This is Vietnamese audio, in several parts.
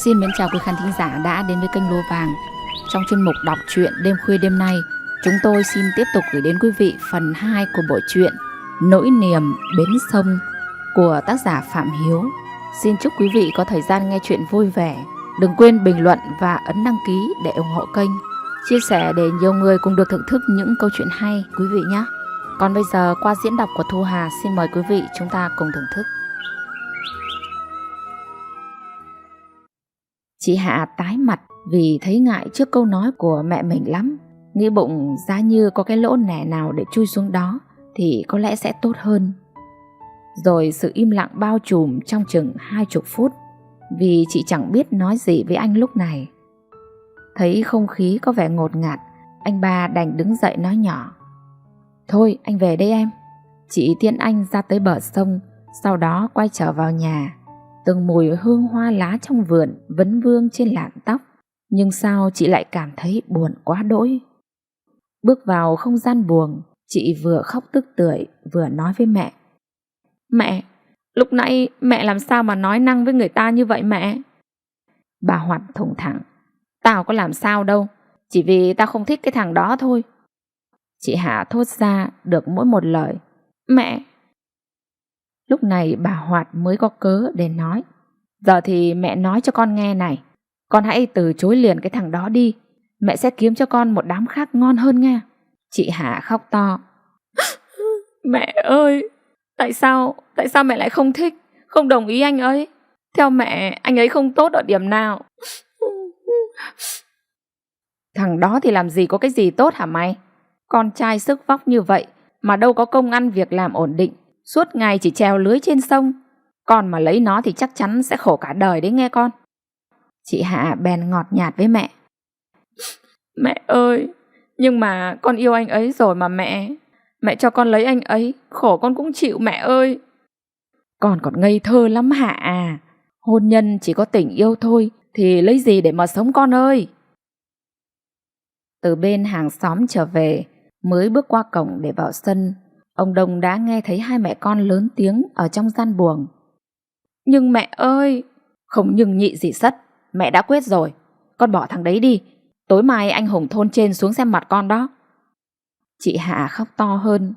Xin mến chào quý khán thính giả đã đến với kênh Lúa Vàng. Trong chuyên mục đọc truyện đêm khuya đêm nay, chúng tôi xin tiếp tục gửi đến quý vị phần 2 của bộ truyện Nỗi niềm bến sông của tác giả Phạm Hiếu. Xin chúc quý vị có thời gian nghe chuyện vui vẻ. Đừng quên bình luận và ấn đăng ký để ủng hộ kênh, chia sẻ để nhiều người cùng được thưởng thức những câu chuyện hay quý vị nhé. Còn bây giờ qua diễn đọc của Thu Hà, xin mời quý vị chúng ta cùng thưởng thức. Chị Hạ tái mặt vì thấy ngại trước câu nói của mẹ mình lắm. Nghĩ bụng giá như có cái lỗ nẻ nào để chui xuống đó thì có lẽ sẽ tốt hơn. Rồi sự im lặng bao trùm trong chừng 20 phút, vì chị chẳng biết nói gì với anh lúc này. Thấy không khí có vẻ ngột ngạt, anh ba đành đứng dậy nói nhỏ: "Thôi anh về đây em." Chị tiễn anh ra tới bờ sông, sau đó quay trở vào nhà. Từng mùi hương hoa lá trong vườn vấn vương trên làn tóc, nhưng sao chị lại cảm thấy buồn quá đỗi. Bước vào không gian buồng, chị vừa khóc tức tưởi vừa nói với mẹ: "Mẹ, lúc nãy mẹ làm sao mà nói năng với người ta như vậy mẹ?" Bà Hoạt thủng thẳng: "Tao có làm sao đâu, chỉ vì tao không thích cái thằng đó thôi." Chị Hạ thốt ra được mỗi một lời: "Mẹ." Lúc này bà Hoạt mới có cớ để nói: "Giờ thì mẹ nói cho con nghe này, con hãy từ chối liền cái thằng đó đi. Mẹ sẽ kiếm cho con một đám khác ngon hơn nha." Chị Hạ khóc to: "Mẹ ơi, tại sao mẹ lại không thích, không đồng ý anh ấy? Theo mẹ, anh ấy không tốt ở điểm nào?" "Thằng đó thì làm gì có cái gì tốt hả mày? Con trai sức vóc như vậy mà đâu có công ăn việc làm ổn định, suốt ngày chỉ trèo lưới trên sông. Con mà lấy nó thì chắc chắn sẽ khổ cả đời đấy nghe con." Chị Hạ bèn ngọt nhạt với mẹ: "Mẹ ơi, nhưng mà con yêu anh ấy rồi mà mẹ. Mẹ cho con lấy anh ấy, khổ con cũng chịu mẹ ơi." "Con còn ngây thơ lắm Hạ à. Hôn nhân chỉ có tình yêu thôi thì lấy gì để mà sống con ơi." Từ bên hàng xóm trở về, mới bước qua cổng để vào sân, ông Đông đã nghe thấy hai mẹ con lớn tiếng ở trong gian buồng: "Nhưng mẹ ơi." "Không nhưng nhị gì sất, mẹ đã quyết rồi. Con bỏ thằng đấy đi, tối mai anh Hùng thôn trên xuống xem mặt con đó." Chị Hạ khóc to hơn: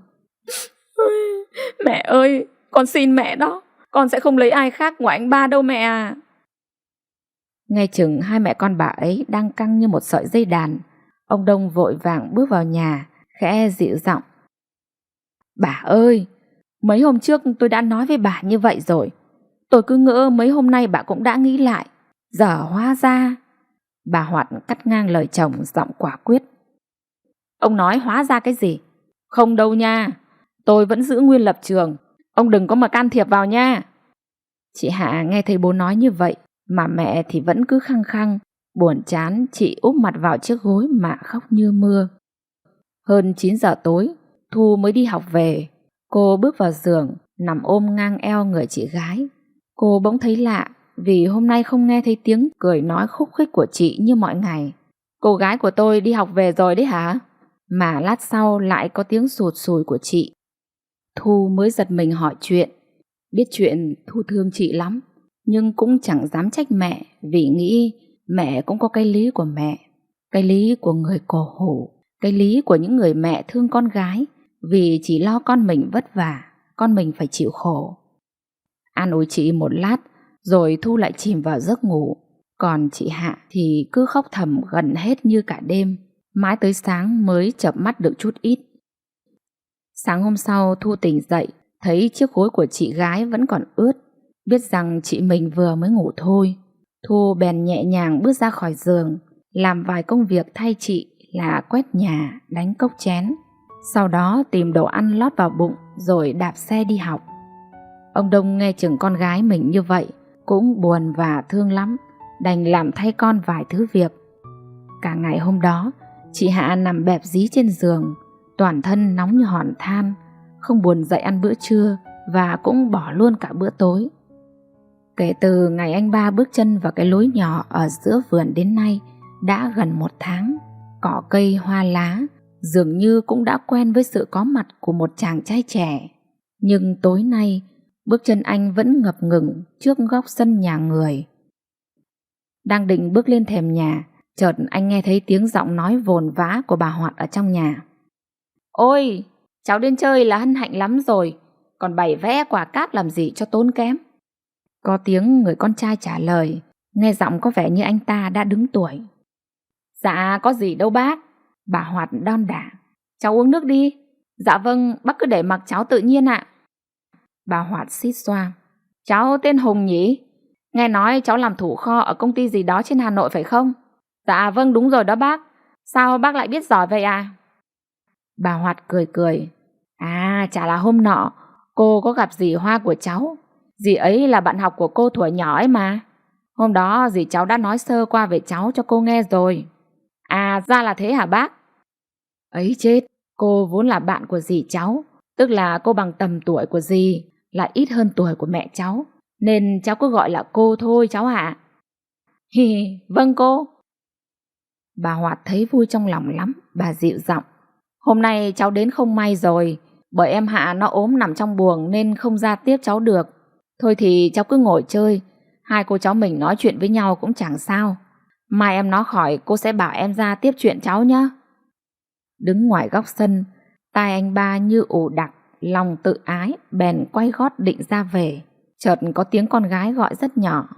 "Mẹ ơi, con xin mẹ đó, con sẽ không lấy ai khác ngoài anh ba đâu mẹ à." Nghe chừng hai mẹ con bà ấy đang căng như một sợi dây đàn, ông Đông vội vàng bước vào nhà, khẽ dịu giọng: "Bà ơi, mấy hôm trước tôi đã nói với bà như vậy rồi. Tôi cứ ngỡ mấy hôm nay bà cũng đã nghĩ lại. Giờ hóa ra..." Bà Hoạt cắt ngang lời chồng, giọng quả quyết: "Ông nói hóa ra cái gì? Không đâu nha, tôi vẫn giữ nguyên lập trường. Ông đừng có mà can thiệp vào nha." Chị Hạ nghe thấy bố nói như vậy mà mẹ thì vẫn cứ khăng khăng. Buồn chán, chị úp mặt vào chiếc gối mà khóc như mưa. Hơn 9 giờ tối, Thu mới đi học về. Cô bước vào giường, nằm ôm ngang eo người chị gái. Cô bỗng thấy lạ, vì hôm nay không nghe thấy tiếng cười nói khúc khích của chị như mọi ngày. "Cô gái của tôi đi học về rồi đấy hả?" Mà lát sau lại có tiếng sụt sùi của chị. Thu mới giật mình hỏi chuyện. Biết chuyện Thu thương chị lắm, nhưng cũng chẳng dám trách mẹ, vì nghĩ mẹ cũng có cái lý của mẹ, cái lý của người cổ hủ, cái lý của những người mẹ thương con gái, vì chỉ lo con mình vất vả, con mình phải chịu khổ. An ủi chị một lát, rồi Thu lại chìm vào giấc ngủ. Còn chị Hạ thì cứ khóc thầm gần hết như cả đêm, mãi tới sáng mới chợp mắt được chút ít. Sáng hôm sau Thu tỉnh dậy, thấy chiếc gối của chị gái vẫn còn ướt. Biết rằng chị mình vừa mới ngủ thôi, Thu bèn nhẹ nhàng bước ra khỏi giường, làm vài công việc thay chị là quét nhà, đánh cốc chén. Sau đó tìm đồ ăn lót vào bụng rồi đạp xe đi học. Ông Đông nghe chừng con gái mình như vậy cũng buồn và thương lắm, đành làm thay con vài thứ việc. Cả ngày hôm đó, chị Hạ nằm bẹp dí trên giường, toàn thân nóng như hòn than, không buồn dậy ăn bữa trưa và cũng bỏ luôn cả bữa tối. Kể từ ngày anh ba bước chân vào cái lối nhỏ ở giữa vườn đến nay đã gần 1 tháng, cỏ cây hoa lá dường như cũng đã quen với sự có mặt của một chàng trai trẻ. Nhưng tối nay, bước chân anh vẫn ngập ngừng trước góc sân nhà người. Đang định bước lên thềm nhà, chợt anh nghe thấy tiếng giọng nói vồn vã của bà Hoạt ở trong nhà. Ôi, cháu đến chơi là hân hạnh lắm rồi, còn bày vẽ quả cát làm gì cho tốn kém. Có tiếng người con trai trả lời, nghe giọng có vẻ như anh ta đã đứng tuổi. Dạ có gì đâu bác. Bà Hoạt đon đả. Cháu uống nước đi. Dạ vâng, bác cứ để mặc cháu tự nhiên ạ. Bà Hoạt xít xoa. Cháu tên Hùng nhỉ? Nghe nói cháu làm thủ kho ở công ty gì đó trên Hà Nội phải không? Dạ vâng đúng rồi đó bác. Sao bác lại biết giỏi vậy à? Bà Hoạt cười cười. À chả là hôm nọ cô có gặp dì Hoa của cháu. Dì ấy là bạn học của cô thuở nhỏ ấy mà. Hôm đó dì cháu đã nói sơ qua về cháu cho cô nghe rồi. À ra là thế hả bác? Ấy chết, cô vốn là bạn của dì cháu, tức là cô bằng tầm tuổi của dì, lại ít hơn tuổi của mẹ cháu, nên cháu cứ gọi là cô thôi cháu ạ. Hi hi, vâng cô. Bà Hoạt thấy vui trong lòng lắm, bà dịu giọng. Hôm nay cháu đến không may rồi, bởi em Hạ nó ốm nằm trong buồng nên không ra tiếp cháu được. Thôi thì cháu cứ ngồi chơi, hai cô cháu mình nói chuyện với nhau cũng chẳng sao. Mai em nó khỏi cô sẽ bảo em ra tiếp chuyện cháu nhé. Đứng ngoài góc sân, tai anh ba như ù đặc, lòng tự ái, bèn quay gót định ra về. Chợt có tiếng con gái gọi rất nhỏ.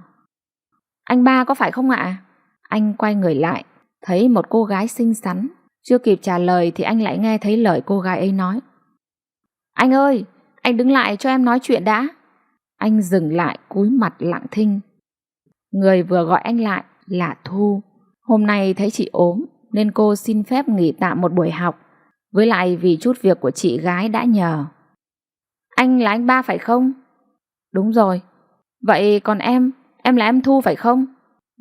Anh ba có phải không ạ? Anh quay người lại, thấy một cô gái xinh xắn. Chưa kịp trả lời thì anh lại nghe thấy lời cô gái ấy nói. Anh ơi, anh đứng lại cho em nói chuyện đã. Anh dừng lại cúi mặt lặng thinh. Người vừa gọi anh lại là Thu. Hôm nay thấy chị ốm nên cô xin phép nghỉ tạm một buổi học. Với lại vì chút việc của chị gái đã nhờ. Anh là anh ba phải không? Đúng rồi. Vậy còn em là em Thu phải không?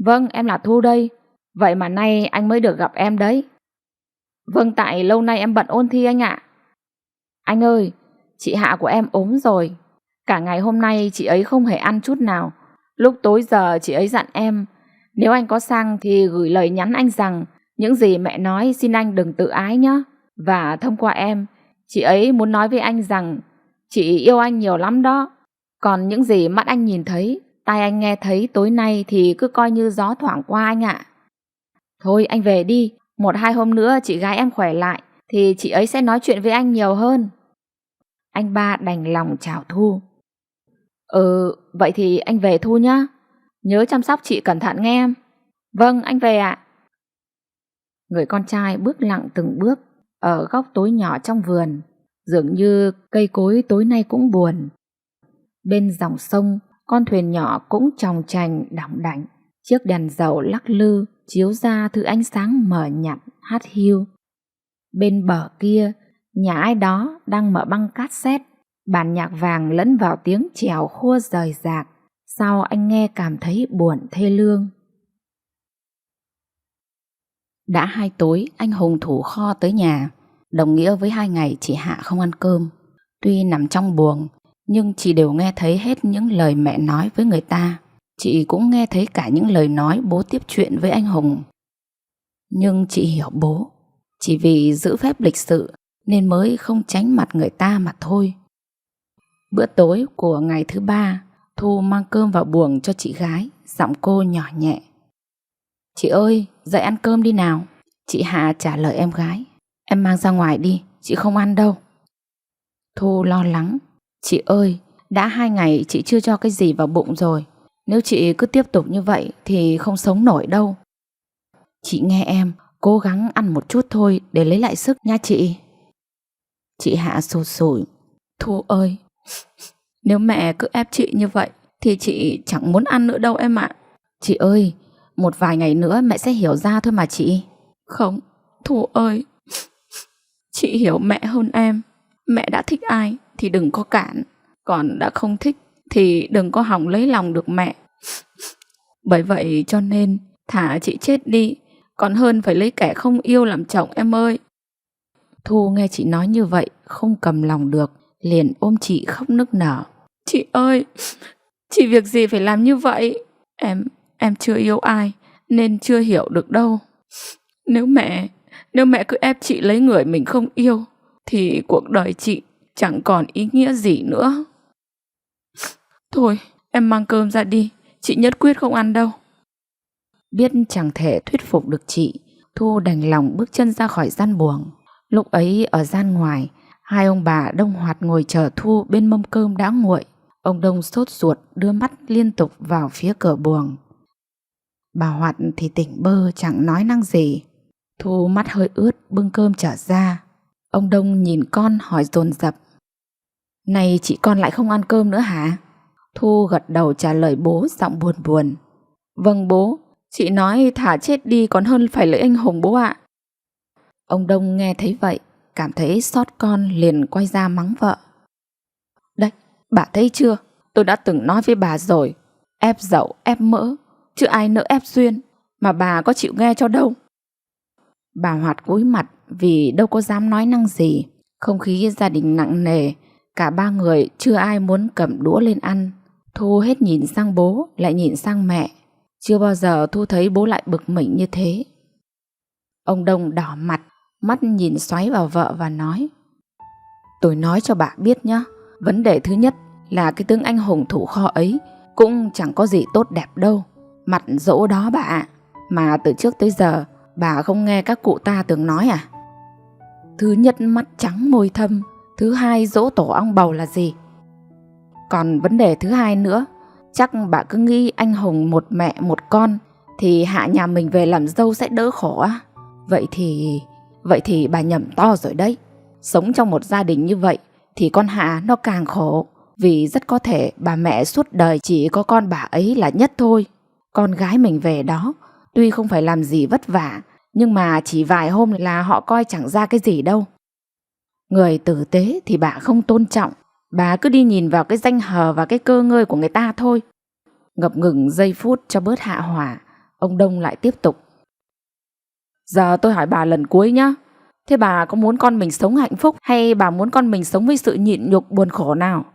Vâng, em là Thu đây. Vậy mà nay anh mới được gặp em đấy. Vâng, tại lâu nay em bận ôn thi anh ạ. Anh ơi, chị Hạ của em ốm rồi. Cả ngày hôm nay chị ấy không hề ăn chút nào. Lúc tối giờ chị ấy dặn em, nếu anh có sang thì gửi lời nhắn anh rằng những gì mẹ nói xin anh đừng tự ái nhé. Và thông qua em, chị ấy muốn nói với anh rằng chị yêu anh nhiều lắm đó. Còn những gì mắt anh nhìn thấy, tai anh nghe thấy tối nay thì cứ coi như gió thoảng qua anh ạ. Thôi anh về đi, 1-2 hôm nữa chị gái em khỏe lại thì chị ấy sẽ nói chuyện với anh nhiều hơn. Anh ba đành lòng chào Thu. Vậy thì anh về Thu nhá. Nhớ chăm sóc chị cẩn thận nghe em. Vâng, anh về ạ. Người con trai bước lặng từng bước ở góc tối nhỏ trong vườn. Dường như cây cối tối nay cũng buồn. Bên dòng sông, con thuyền nhỏ cũng chòng chành đỏng đảnh. Chiếc đèn dầu lắc lư chiếu ra thứ ánh sáng mờ nhạt hát hiu. Bên bờ kia, nhà ai đó đang mở băng cassette. Bản nhạc vàng lẫn vào tiếng chèo khua rời rạc. Sao anh nghe cảm thấy buồn thê lương. Đã 2 tối anh Hùng thủ kho tới nhà, đồng nghĩa với 2 ngày chị Hạ không ăn cơm. Tuy nằm trong buồng, nhưng chị đều nghe thấy hết những lời mẹ nói với người ta. Chị cũng nghe thấy cả những lời nói bố tiếp chuyện với anh Hùng. Nhưng chị hiểu bố, chỉ vì giữ phép lịch sự nên mới không tránh mặt người ta mà thôi. Bữa tối của ngày thứ 3, Thu mang cơm vào buồng cho chị gái, giọng cô nhỏ nhẹ. Chị ơi, dậy ăn cơm đi nào. Chị Hạ trả lời em gái. Em mang ra ngoài đi, chị không ăn đâu. Thu lo lắng. Chị ơi, đã 2 ngày chị chưa cho cái gì vào bụng rồi. Nếu chị cứ tiếp tục như vậy thì không sống nổi đâu. Chị nghe em, cố gắng ăn một chút thôi để lấy lại sức nha chị. Chị Hạ sụt sùi. Thu ơi, nếu mẹ cứ ép chị như vậy thì chị chẳng muốn ăn nữa đâu em ạ. Chị ơi, một vài ngày nữa mẹ sẽ hiểu ra thôi mà chị. Không, Thu ơi, chị hiểu mẹ hơn em. Mẹ đã thích ai thì đừng có cản, còn đã không thích thì đừng có hòng lấy lòng được mẹ. Bởi vậy cho nên thả chị chết đi còn hơn phải lấy kẻ không yêu làm chồng em ơi. Thu nghe chị nói như vậy không cầm lòng được, liền ôm chị khóc nức nở. Chị ơi, chị việc gì phải làm như vậy? Em chưa yêu ai nên chưa hiểu được đâu. Nếu mẹ cứ ép chị lấy người mình không yêu thì cuộc đời chị chẳng còn ý nghĩa gì nữa. Thôi, em mang cơm ra đi, chị nhất quyết không ăn đâu. Biết chẳng thể thuyết phục được chị, Thu đành lòng bước chân ra khỏi gian buồng. Lúc ấy ở gian ngoài, hai ông bà Đông Hoạt ngồi chờ Thu bên mâm cơm đã nguội. Ông Đông sốt ruột đưa mắt liên tục vào phía cửa buồng. Bà Hoạt thì tỉnh bơ chẳng nói năng gì. Thu mắt hơi ướt bưng cơm trở ra. Ông Đông nhìn con hỏi dồn dập: "Này chị con lại không ăn cơm nữa hả?" Thu gật đầu trả lời bố giọng buồn buồn: "Vâng bố, chị nói thả chết đi còn hơn phải lấy anh Hùng bố ạ." Ông Đông nghe thấy vậy, cảm thấy xót con liền quay ra mắng vợ: "Đấy, bà thấy chưa, tôi đã từng nói với bà rồi, ép dậu ép mỡ, chứ ai nỡ ép duyên, mà bà có chịu nghe cho đâu." Bà Hoạt cúi mặt vì đâu có dám nói năng gì. Không khí gia đình nặng nề, cả ba người chưa ai muốn cầm đũa lên ăn. Thu hết nhìn sang bố lại nhìn sang mẹ. Chưa bao giờ Thu thấy bố lại bực mình như thế. Ông Đông đỏ mặt, mắt nhìn xoáy vào vợ và nói: "Tôi nói cho bà biết nhá, vấn đề thứ nhất là cái tướng anh hùng thủ kho ấy cũng chẳng có gì tốt đẹp đâu. Mặt dỗ đó bà ạ. Mà từ trước tới giờ bà không nghe các cụ ta từng nói à? Thứ nhất mắt trắng môi thâm, thứ hai dỗ tổ ong bầu là gì? Còn vấn đề thứ hai nữa, chắc bà cứ nghĩ anh hùng một mẹ một con thì hạ nhà mình về làm dâu sẽ đỡ khổ á. Vậy thì bà nhầm to rồi đấy. Sống trong một gia đình như vậy thì con Hạ nó càng khổ, vì rất có thể bà mẹ suốt đời chỉ có con bà ấy là nhất thôi. Con gái mình về đó tuy không phải làm gì vất vả, nhưng mà chỉ vài hôm là họ coi chẳng ra cái gì đâu. Người tử tế thì bà không tôn trọng, bà cứ đi nhìn vào cái danh hờ và cái cơ ngơi của người ta thôi." Ngập ngừng giây phút cho bớt hạ hỏa, ông Đông lại tiếp tục: "Giờ tôi hỏi bà lần cuối nhá. Thế bà có muốn con mình sống hạnh phúc hay bà muốn con mình sống với sự nhịn nhục buồn khổ nào?"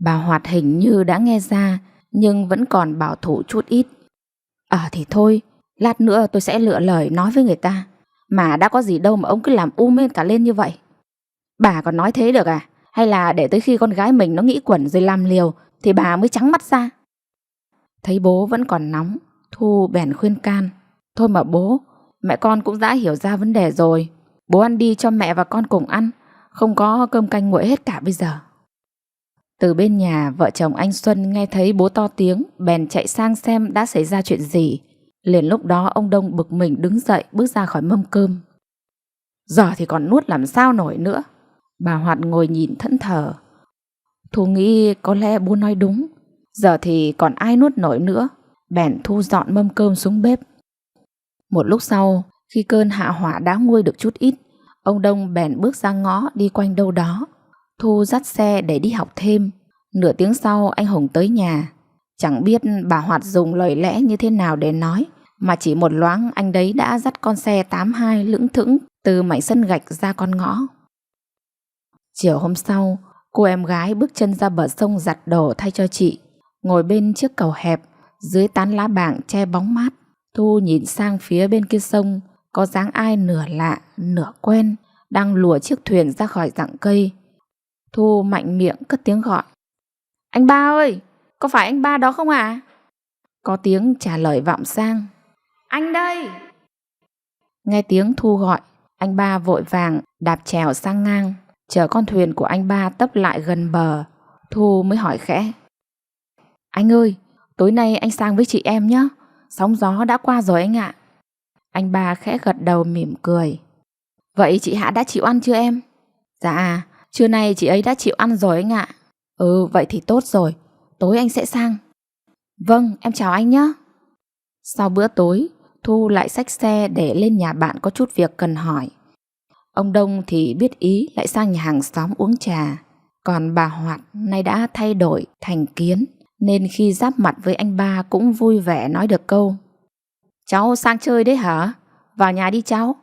Bà Hoạt hình như đã nghe ra nhưng vẫn còn bảo thủ chút ít: Thì thôi, lát nữa tôi sẽ lựa lời nói với người ta. Mà đã có gì đâu mà ông cứ làm lên cả lên như vậy. Bà còn nói thế được à? Hay là để tới khi con gái mình nó nghĩ quẩn rồi làm liều thì bà mới trắng mắt ra?" Thấy bố vẫn còn nóng, Thu bèn khuyên can: "Thôi mà bố, mẹ con cũng đã hiểu ra vấn đề rồi. Bố ăn đi cho mẹ và con cùng ăn, không có cơm canh nguội hết cả bây giờ." Từ bên nhà, vợ chồng anh Xuân nghe thấy bố to tiếng bèn chạy sang xem đã xảy ra chuyện gì. Liền lúc đó ông Đông bực mình đứng dậy bước ra khỏi mâm cơm. "Giờ thì còn nuốt làm sao nổi nữa." Bà Hoạt ngồi nhìn thẫn thờ. Thu nghĩ có lẽ bố nói đúng, giờ thì còn ai nuốt nổi nữa, bèn thu dọn mâm cơm xuống bếp. Một lúc sau, khi cơn hạ hỏa đã nguôi được chút ít, ông Đông bèn bước ra ngõ đi quanh đâu đó. Thu dắt xe để đi học thêm. Nửa tiếng sau anh Hùng tới nhà. Chẳng biết bà Hoạt dùng lời lẽ như thế nào để nói, mà chỉ một loáng anh đấy đã dắt con xe 82 lững thững từ mảnh sân gạch ra con ngõ. Chiều hôm sau, cô em gái bước chân ra bờ sông giặt đồ thay cho chị. Ngồi bên chiếc cầu hẹp, dưới tán lá bảng che bóng mát, Thu nhìn sang phía bên kia sông, có dáng ai nửa lạ, nửa quen, đang lùa chiếc thuyền ra khỏi rặng cây. Thu mạnh miệng cất tiếng gọi: "Anh ba ơi, có phải anh ba đó không ạ?" Có tiếng trả lời vọng sang: "Anh đây." Nghe tiếng Thu gọi, anh ba vội vàng đạp chèo sang ngang, chờ con thuyền của anh ba tấp lại gần bờ. Thu mới hỏi khẽ: "Anh ơi, tối nay anh sang với chị em nhé, sóng gió đã qua rồi anh ạ." Anh ba khẽ gật đầu mỉm cười: "Vậy chị Hạ đã chịu ăn chưa em?" "Dạ, trưa nay chị ấy đã chịu ăn rồi anh ạ." Vậy thì tốt rồi, tối anh sẽ sang." "Vâng, em chào anh nhé." Sau bữa tối, Thu lại xách xe để lên nhà bạn có chút việc cần hỏi. Ông Đông thì biết ý lại sang nhà hàng xóm uống trà. Còn bà Hoạt nay đã thay đổi thành Kiến, nên khi giáp mặt với anh ba cũng vui vẻ nói được câu: "Cháu sang chơi đấy hả? Vào nhà đi cháu."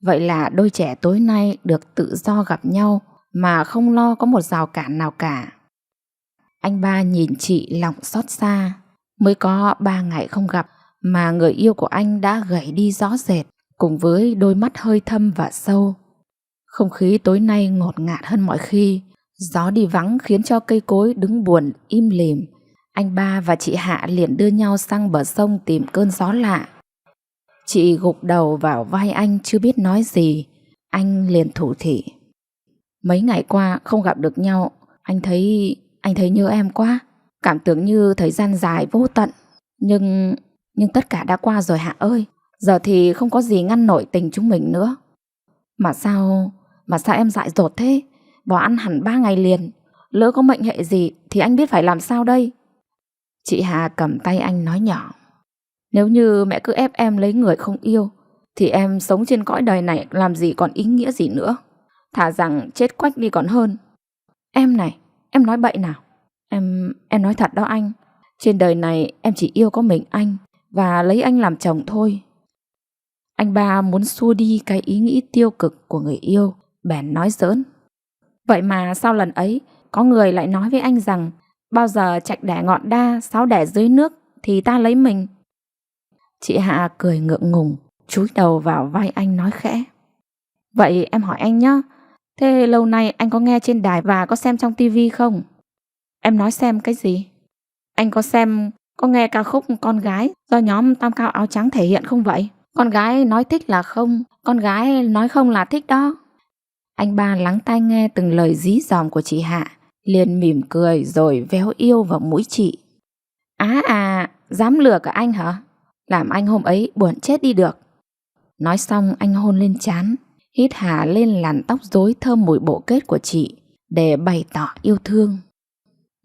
Vậy là đôi trẻ tối nay được tự do gặp nhau mà không lo có một rào cản nào cả. Anh ba nhìn chị lòng xót xa. Mới có 3 ngày không gặp mà người yêu của anh đã gầy đi rõ rệt, cùng với đôi mắt hơi thâm và sâu. Không khí tối nay ngột ngạt hơn mọi khi. Gió đi vắng khiến cho cây cối đứng buồn im lìm. Anh ba và chị Hạ liền đưa nhau sang bờ sông tìm cơn gió lạ. Chị gục đầu vào vai anh chưa biết nói gì. Anh liền thủ thỉ: Mấy ngày qua không gặp được nhau, anh thấy nhớ em quá. Cảm tưởng như thời gian dài vô tận. Nhưng tất cả đã qua rồi Hạ ơi. Giờ thì không có gì ngăn nổi tình chúng mình nữa. Mà sao em dại dột thế? Bỏ ăn hẳn 3 ngày liền. Lỡ có mệnh hệ gì thì anh biết phải làm sao đây? Chị Hà cầm tay anh nói nhỏ: Nếu như mẹ cứ ép em lấy người không yêu thì em sống trên cõi đời này làm gì còn ý nghĩa gì nữa. Thà rằng chết quách đi còn hơn. Em này, em nói bậy nào? Em nói thật đó anh. Trên đời này em chỉ yêu có mình anh và lấy anh làm chồng thôi. Anh ba muốn xua đi cái ý nghĩ tiêu cực của người yêu, bèn nói giỡn: Vậy mà sao lần ấy có người lại nói với anh rằng bao giờ trạch đẻ ngọn đa, sáo đẻ dưới nước thì ta lấy mình. Chị Hạ cười ngượng ngùng, chúi đầu vào vai anh nói khẽ: Vậy em hỏi anh nhé, thế lâu nay anh có nghe trên đài và có xem trong tivi không? Em nói xem cái gì? Anh có nghe ca khúc Con Gái do nhóm Tam Cao Áo Trắng thể hiện không vậy? Con gái nói thích là không, con gái nói không là thích đó. Anh ba lắng tai nghe từng lời dí dòm của chị Hạ, liền mỉm cười rồi véo yêu vào mũi chị. Dám lừa cả anh hả? Làm anh hôm ấy buồn chết đi được. Nói xong anh hôn lên trán, hít hà lên làn tóc rối thơm mùi bộ kết của chị để bày tỏ yêu thương.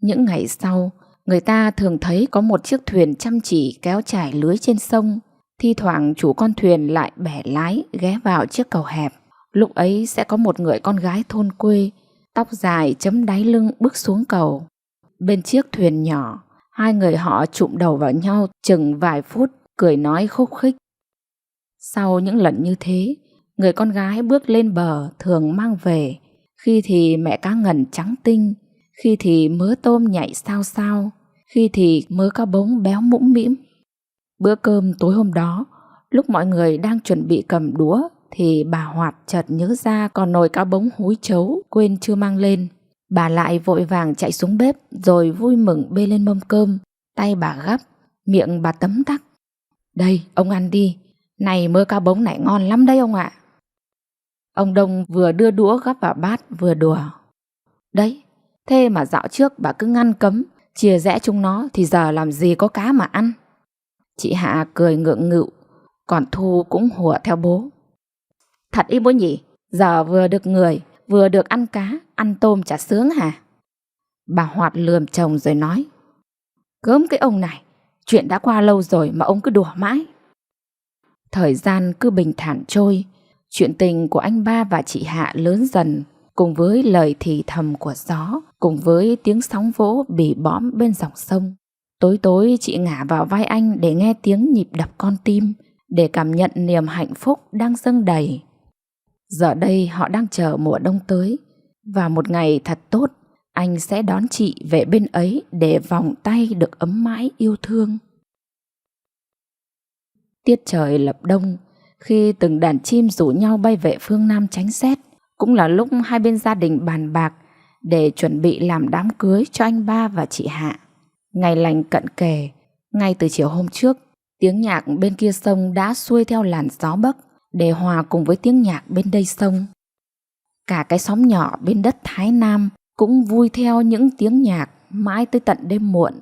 Những ngày sau, người ta thường thấy có một chiếc thuyền chăm chỉ kéo trải lưới trên sông. Thi thoảng chủ con thuyền lại bẻ lái ghé vào chiếc cầu hẹp. Lúc ấy sẽ có một người con gái thôn quê, tóc dài chấm đáy lưng bước xuống cầu. Bên chiếc thuyền nhỏ, hai người họ chụm đầu vào nhau chừng vài phút, cười nói khúc khích. Sau những lần như thế, người con gái bước lên bờ thường mang về, khi thì mẹ cá ngần trắng tinh, khi thì mớ tôm nhảy sao sao, khi thì mớ cá bống béo mũm mĩm. Bữa cơm tối hôm đó, lúc mọi người đang chuẩn bị cầm đũa thì bà Hoạt chợt nhớ ra còn nồi cá bống húi chấu quên chưa mang lên. Bà lại vội vàng chạy xuống bếp rồi vui mừng bê lên mâm cơm. Tay bà gắp, miệng bà tấm tắc: Đây, ông ăn đi. Này, mớ cá bống này ngon lắm đấy ông ạ. Ông Đông vừa đưa đũa gắp vào bát vừa đùa: Đấy, thế mà dạo trước bà cứ ngăn cấm, chia rẽ chúng nó thì giờ làm gì có cá mà ăn. Chị Hạ cười ngượng nghịu, còn Thu cũng hùa theo bố: Thật ý bố nhỉ, giờ vừa được người, vừa được ăn cá, ăn tôm chả sướng hả? Bà Hoạt lườm chồng rồi nói: Gớm cái ông này, chuyện đã qua lâu rồi mà ông cứ đùa mãi. Thời gian cứ bình thản trôi, chuyện tình của anh ba và chị Hạ lớn dần, cùng với lời thì thầm của gió, cùng với tiếng sóng vỗ bỉ bõm bên dòng sông. Tối tối chị ngả vào vai anh để nghe tiếng nhịp đập con tim, để cảm nhận niềm hạnh phúc đang dâng đầy. Giờ đây họ đang chờ mùa đông tới, và một ngày thật tốt, anh sẽ đón chị về bên ấy để vòng tay được ấm mãi yêu thương. Tiết trời lập đông, khi từng đàn chim rủ nhau bay về phương Nam tránh rét, cũng là lúc hai bên gia đình bàn bạc để chuẩn bị làm đám cưới cho anh ba và chị Hạ. Ngày lành cận kề, ngay từ chiều hôm trước, tiếng nhạc bên kia sông đã xuôi theo làn gió bấc để hòa cùng với tiếng nhạc bên đây sông. Cả cái xóm nhỏ bên đất Thái Nam cũng vui theo những tiếng nhạc mãi tới tận đêm muộn.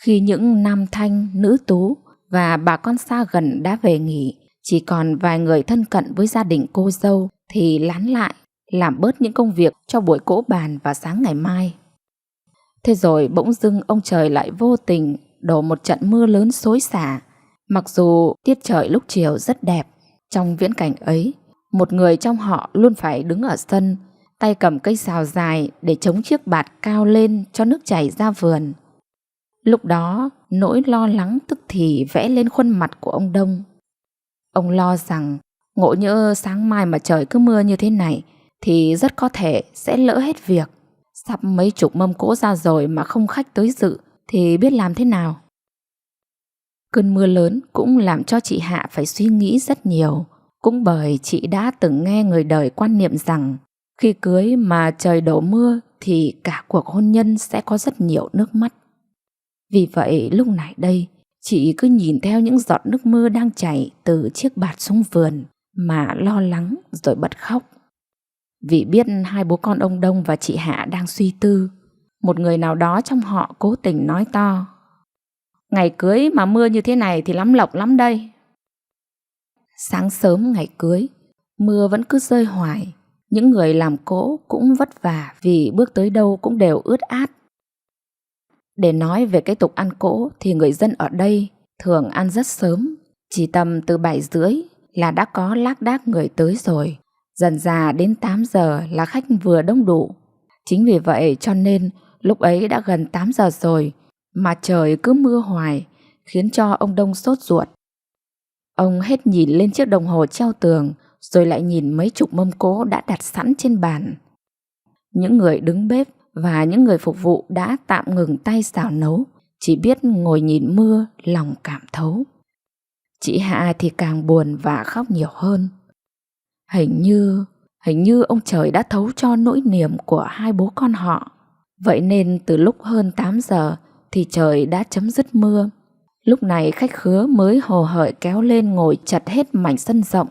Khi những nam thanh, nữ tú và bà con xa gần đã về nghỉ, chỉ còn vài người thân cận với gia đình cô dâu thì lán lại, làm bớt những công việc cho buổi cỗ bàn vào sáng ngày mai. Thế rồi bỗng dưng ông trời lại vô tình đổ một trận mưa lớn xối xả. Mặc dù tiết trời lúc chiều rất đẹp, trong viễn cảnh ấy, một người trong họ luôn phải đứng ở sân, tay cầm cây sào dài để chống chiếc bạt cao lên cho nước chảy ra vườn. Lúc đó, nỗi lo lắng tức thì vẽ lên khuôn mặt của ông Đông. Ông lo rằng ngộ nhỡ sáng mai mà trời cứ mưa như thế này thì rất có thể sẽ lỡ hết việc. Sắp mấy chục mâm cỗ ra rồi mà không khách tới dự thì biết làm thế nào. Cơn mưa lớn cũng làm cho chị Hạ phải suy nghĩ rất nhiều. Cũng bởi chị đã từng nghe người đời quan niệm rằng khi cưới mà trời đổ mưa thì cả cuộc hôn nhân sẽ có rất nhiều nước mắt. Vì vậy lúc này đây, chị cứ nhìn theo những giọt nước mưa đang chảy từ chiếc bạt xuống vườn mà lo lắng rồi bật khóc. Vì biết hai bố con ông Đông và chị Hạ đang suy tư, một người nào đó trong họ cố tình nói to: "Ngày cưới mà mưa như thế này thì lắm lộc lắm đây." Sáng sớm ngày cưới, mưa vẫn cứ rơi hoài. Những người làm cỗ cũng vất vả vì bước tới đâu cũng đều ướt át. Để nói về cái tục ăn cỗ thì người dân ở đây thường ăn rất sớm, chỉ tầm từ 7:30 là đã có lác đác người tới rồi. Dần dà đến 8 giờ là khách vừa đông đủ. Chính vì vậy cho nên lúc ấy đã gần 8 giờ rồi mà trời cứ mưa hoài, khiến cho ông Đông sốt ruột. Ông hết nhìn lên chiếc đồng hồ treo tường, rồi lại nhìn mấy chục mâm cỗ đã đặt sẵn trên bàn. Những người đứng bếp và những người phục vụ đã tạm ngừng tay xào nấu, chỉ biết ngồi nhìn mưa, lòng cảm thấu. Chị Hạ thì càng buồn và khóc nhiều hơn. Hình như ông trời đã thấu cho nỗi niềm của hai bố con họ. Vậy nên từ lúc hơn 8 giờ thì trời đã chấm dứt mưa. Lúc này khách khứa mới hồ hởi kéo lên ngồi chật hết mảnh sân rộng.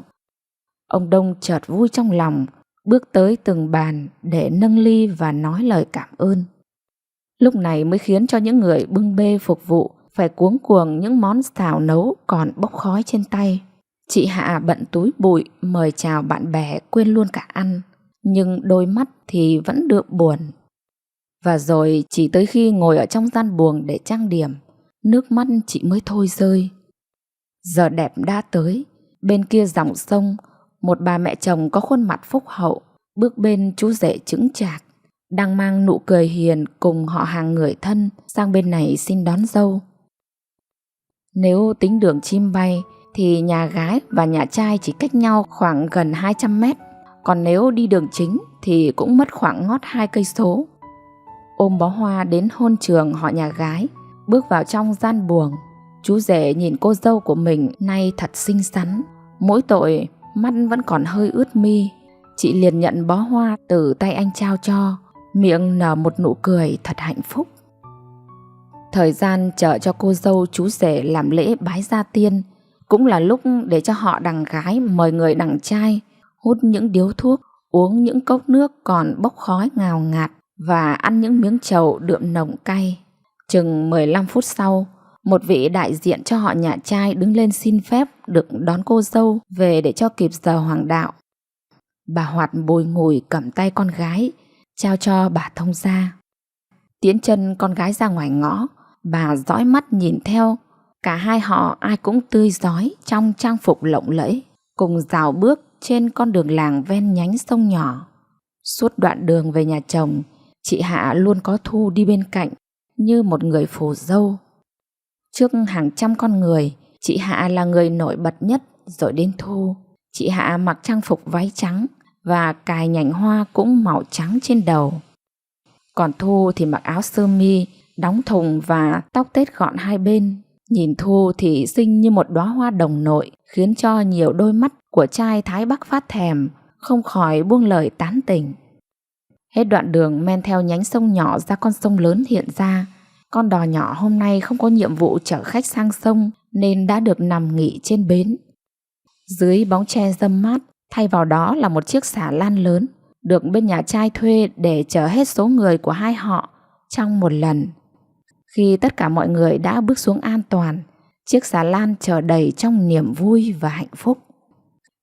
Ông Đông chợt vui trong lòng, bước tới từng bàn để nâng ly và nói lời cảm ơn. Lúc này mới khiến cho những người bưng bê phục vụ phải cuống cuồng những món xào nấu còn bốc khói trên tay. Chị Hạ bận túi bụi mời chào bạn bè quên luôn cả ăn, nhưng đôi mắt thì vẫn đượm buồn. Và rồi chỉ tới khi ngồi ở trong gian buồng để trang điểm, nước mắt chị mới thôi rơi. Giờ đẹp đã tới, bên kia dòng sông, một bà mẹ chồng có khuôn mặt phúc hậu bước bên chú rể chững chạc, đang mang nụ cười hiền cùng họ hàng người thân sang bên này xin đón dâu. Nếu tính đường chim bay thì nhà gái và nhà trai chỉ cách nhau khoảng gần 200 mét, còn nếu đi đường chính thì cũng mất khoảng ngót 2 cây số. Ôm bó hoa đến hôn trường họ nhà gái, bước vào trong gian buồng. Chú rể nhìn cô dâu của mình nay thật xinh xắn, mỗi tội mắt vẫn còn hơi ướt mi. Chị liền nhận bó hoa từ tay anh trao cho, miệng nở một nụ cười thật hạnh phúc. Thời gian chờ cho cô dâu chú rể làm lễ bái gia tiên cũng là lúc để cho họ đằng gái mời người đằng trai hút những điếu thuốc, uống những cốc nước còn bốc khói ngào ngạt và ăn những miếng trầu đượm nồng cay. Chừng 15 phút sau, một vị đại diện cho họ nhà trai đứng lên xin phép được đón cô dâu về để cho kịp giờ hoàng đạo. Bà Hoạt bồi ngùi cầm tay con gái, trao cho bà thông gia. Tiến chân con gái ra ngoài ngõ, bà dõi mắt nhìn theo. Cả hai họ ai cũng tươi rói trong trang phục lộng lẫy, cùng rào bước trên con đường làng ven nhánh sông nhỏ. Suốt đoạn đường về nhà chồng, chị Hạ luôn có Thu đi bên cạnh như một người phù dâu. Trước hàng trăm con người, chị Hạ là người nổi bật nhất, rồi đến Thu. Chị Hạ mặc trang phục váy trắng và cài nhành hoa cũng màu trắng trên đầu. Còn Thu thì mặc áo sơ mi, đóng thùng và tóc tết gọn hai bên. Nhìn Thu thì xinh như một đóa hoa đồng nội, khiến cho nhiều đôi mắt của trai Thái Bắc phát thèm, không khỏi buông lời tán tỉnh. Hết đoạn đường men theo nhánh sông nhỏ ra con sông lớn hiện ra. Con đò nhỏ hôm nay không có nhiệm vụ chở khách sang sông nên đã được nằm nghỉ trên bến. Dưới bóng tre râm mát, thay vào đó là một chiếc xà lan lớn, được bên nhà trai thuê để chở hết số người của hai họ trong một lần. Khi tất cả mọi người đã bước xuống an toàn, chiếc xà lan chở đầy trong niềm vui và hạnh phúc.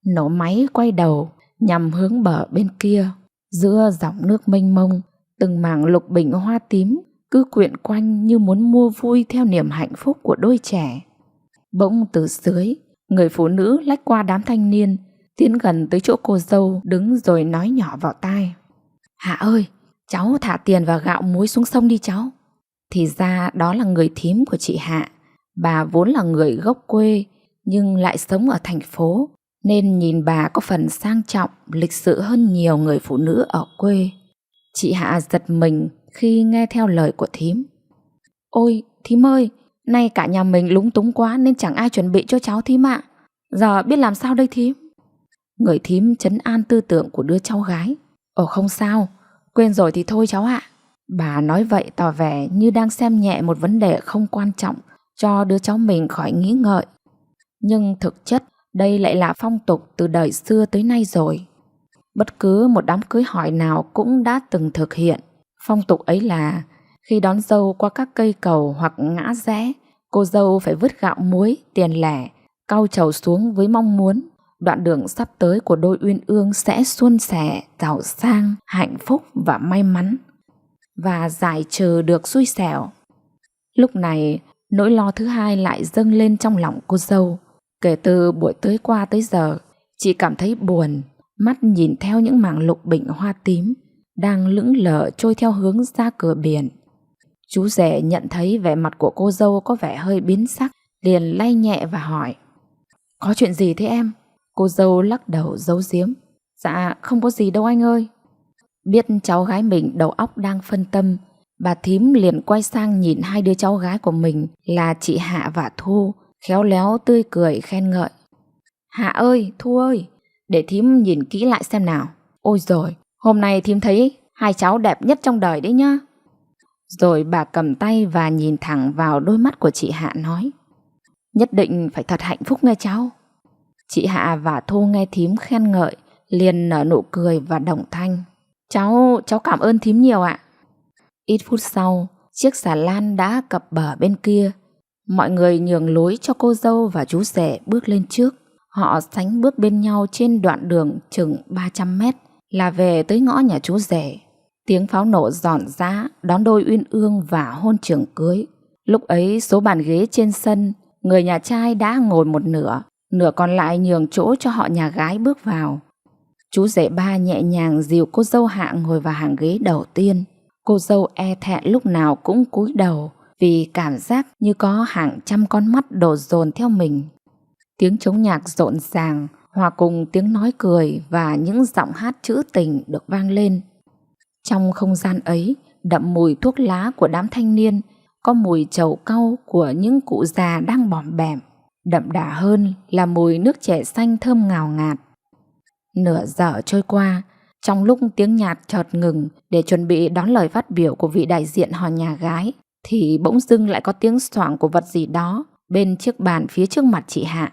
Nổ máy quay đầu nhằm hướng bờ bên kia. Giữa dòng nước mênh mông, từng mảng lục bình hoa tím cứ quyện quanh như muốn mua vui theo niềm hạnh phúc của đôi trẻ. Bỗng từ dưới, người phụ nữ lách qua đám thanh niên, tiến gần tới chỗ cô dâu đứng rồi nói nhỏ vào tai: "Hạ ơi, cháu thả tiền và gạo muối xuống sông đi cháu." Thì ra đó là người thím của chị Hạ. Bà vốn là người gốc quê nhưng lại sống ở thành phố, nên nhìn bà có phần sang trọng, lịch sự hơn nhiều người phụ nữ ở quê. Chị Hạ giật mình khi nghe theo lời của thím. "Ôi thím ơi, nay cả nhà mình lúng túng quá nên chẳng ai chuẩn bị cho cháu thím ạ. Giờ biết làm sao đây thím?" Người thím trấn an tư tưởng của đứa cháu gái. "Ồ không sao, quên rồi thì thôi cháu ạ. Bà nói vậy tỏ vẻ như đang xem nhẹ một vấn đề không quan trọng cho đứa cháu mình khỏi nghĩ ngợi. Nhưng thực chất đây lại là phong tục từ đời xưa tới nay rồi. Bất cứ một đám cưới hỏi nào cũng đã từng thực hiện. Phong tục ấy là khi đón dâu qua các cây cầu hoặc ngã rẽ, cô dâu phải vứt gạo muối, tiền lẻ, cau trầu xuống với mong muốn đoạn đường sắp tới của đôi uyên ương sẽ suôn sẻ, giàu sang, hạnh phúc và may mắn, và giải trừ được xui xẻo. Lúc này, nỗi lo thứ hai lại dâng lên trong lòng cô dâu. Kể từ buổi tới qua tới giờ, chị cảm thấy buồn, mắt nhìn theo những mảng lục bình hoa tím đang lững lờ trôi theo hướng ra cửa biển. Chú rể nhận thấy vẻ mặt của cô dâu có vẻ hơi biến sắc, liền lay nhẹ và hỏi: "Có chuyện gì thế em?" Cô dâu lắc đầu giấu giếm: "Dạ không có gì đâu anh ơi." Biết cháu gái mình đầu óc đang phân tâm, bà thím liền quay sang nhìn hai đứa cháu gái của mình là chị Hạ và Thu, khéo léo tươi cười khen ngợi: "Hạ ơi, Thu ơi, để thím nhìn kỹ lại xem nào. Ôi rồi, hôm nay thím thấy hai cháu đẹp nhất trong đời đấy nhá." Rồi bà cầm tay và nhìn thẳng vào đôi mắt của chị Hạ nói: "Nhất định phải thật hạnh phúc nghe cháu." Chị Hạ và Thu nghe thím khen ngợi liền nở nụ cười và đồng thanh: Cháu cảm ơn thím nhiều ạ." Ít phút sau, chiếc xà lan đã cập bờ bên kia. Mọi người nhường lối cho cô dâu và chú rể bước lên trước. Họ sánh bước bên nhau trên đoạn đường chừng 300 mét là về tới ngõ nhà chú rể. Tiếng pháo nổ ròn rã đón đôi uyên ương và hôn trường cưới. Lúc ấy số bàn ghế trên sân, người nhà trai đã ngồi một nửa, nửa còn lại nhường chỗ cho họ nhà gái bước vào. Chú rể ba nhẹ nhàng dìu cô dâu Hạ ngồi vào hàng ghế đầu tiên. Cô dâu e thẹn lúc nào cũng cúi đầu vì cảm giác như có hàng trăm con mắt đổ dồn theo mình. Tiếng trống nhạc rộn ràng hòa cùng tiếng nói cười và những giọng hát trữ tình được vang lên. Trong không gian ấy đậm mùi thuốc lá của đám thanh niên, có mùi trầu cau của những cụ già đang bòm bẻm. Đậm đà hơn là mùi nước chè xanh thơm ngào ngạt. Nửa giờ trôi qua, trong lúc tiếng nhạc chợt ngừng để chuẩn bị đón lời phát biểu của vị đại diện họ nhà gái, thì bỗng dưng lại có tiếng xoảng của vật gì đó bên chiếc bàn phía trước mặt chị Hạ.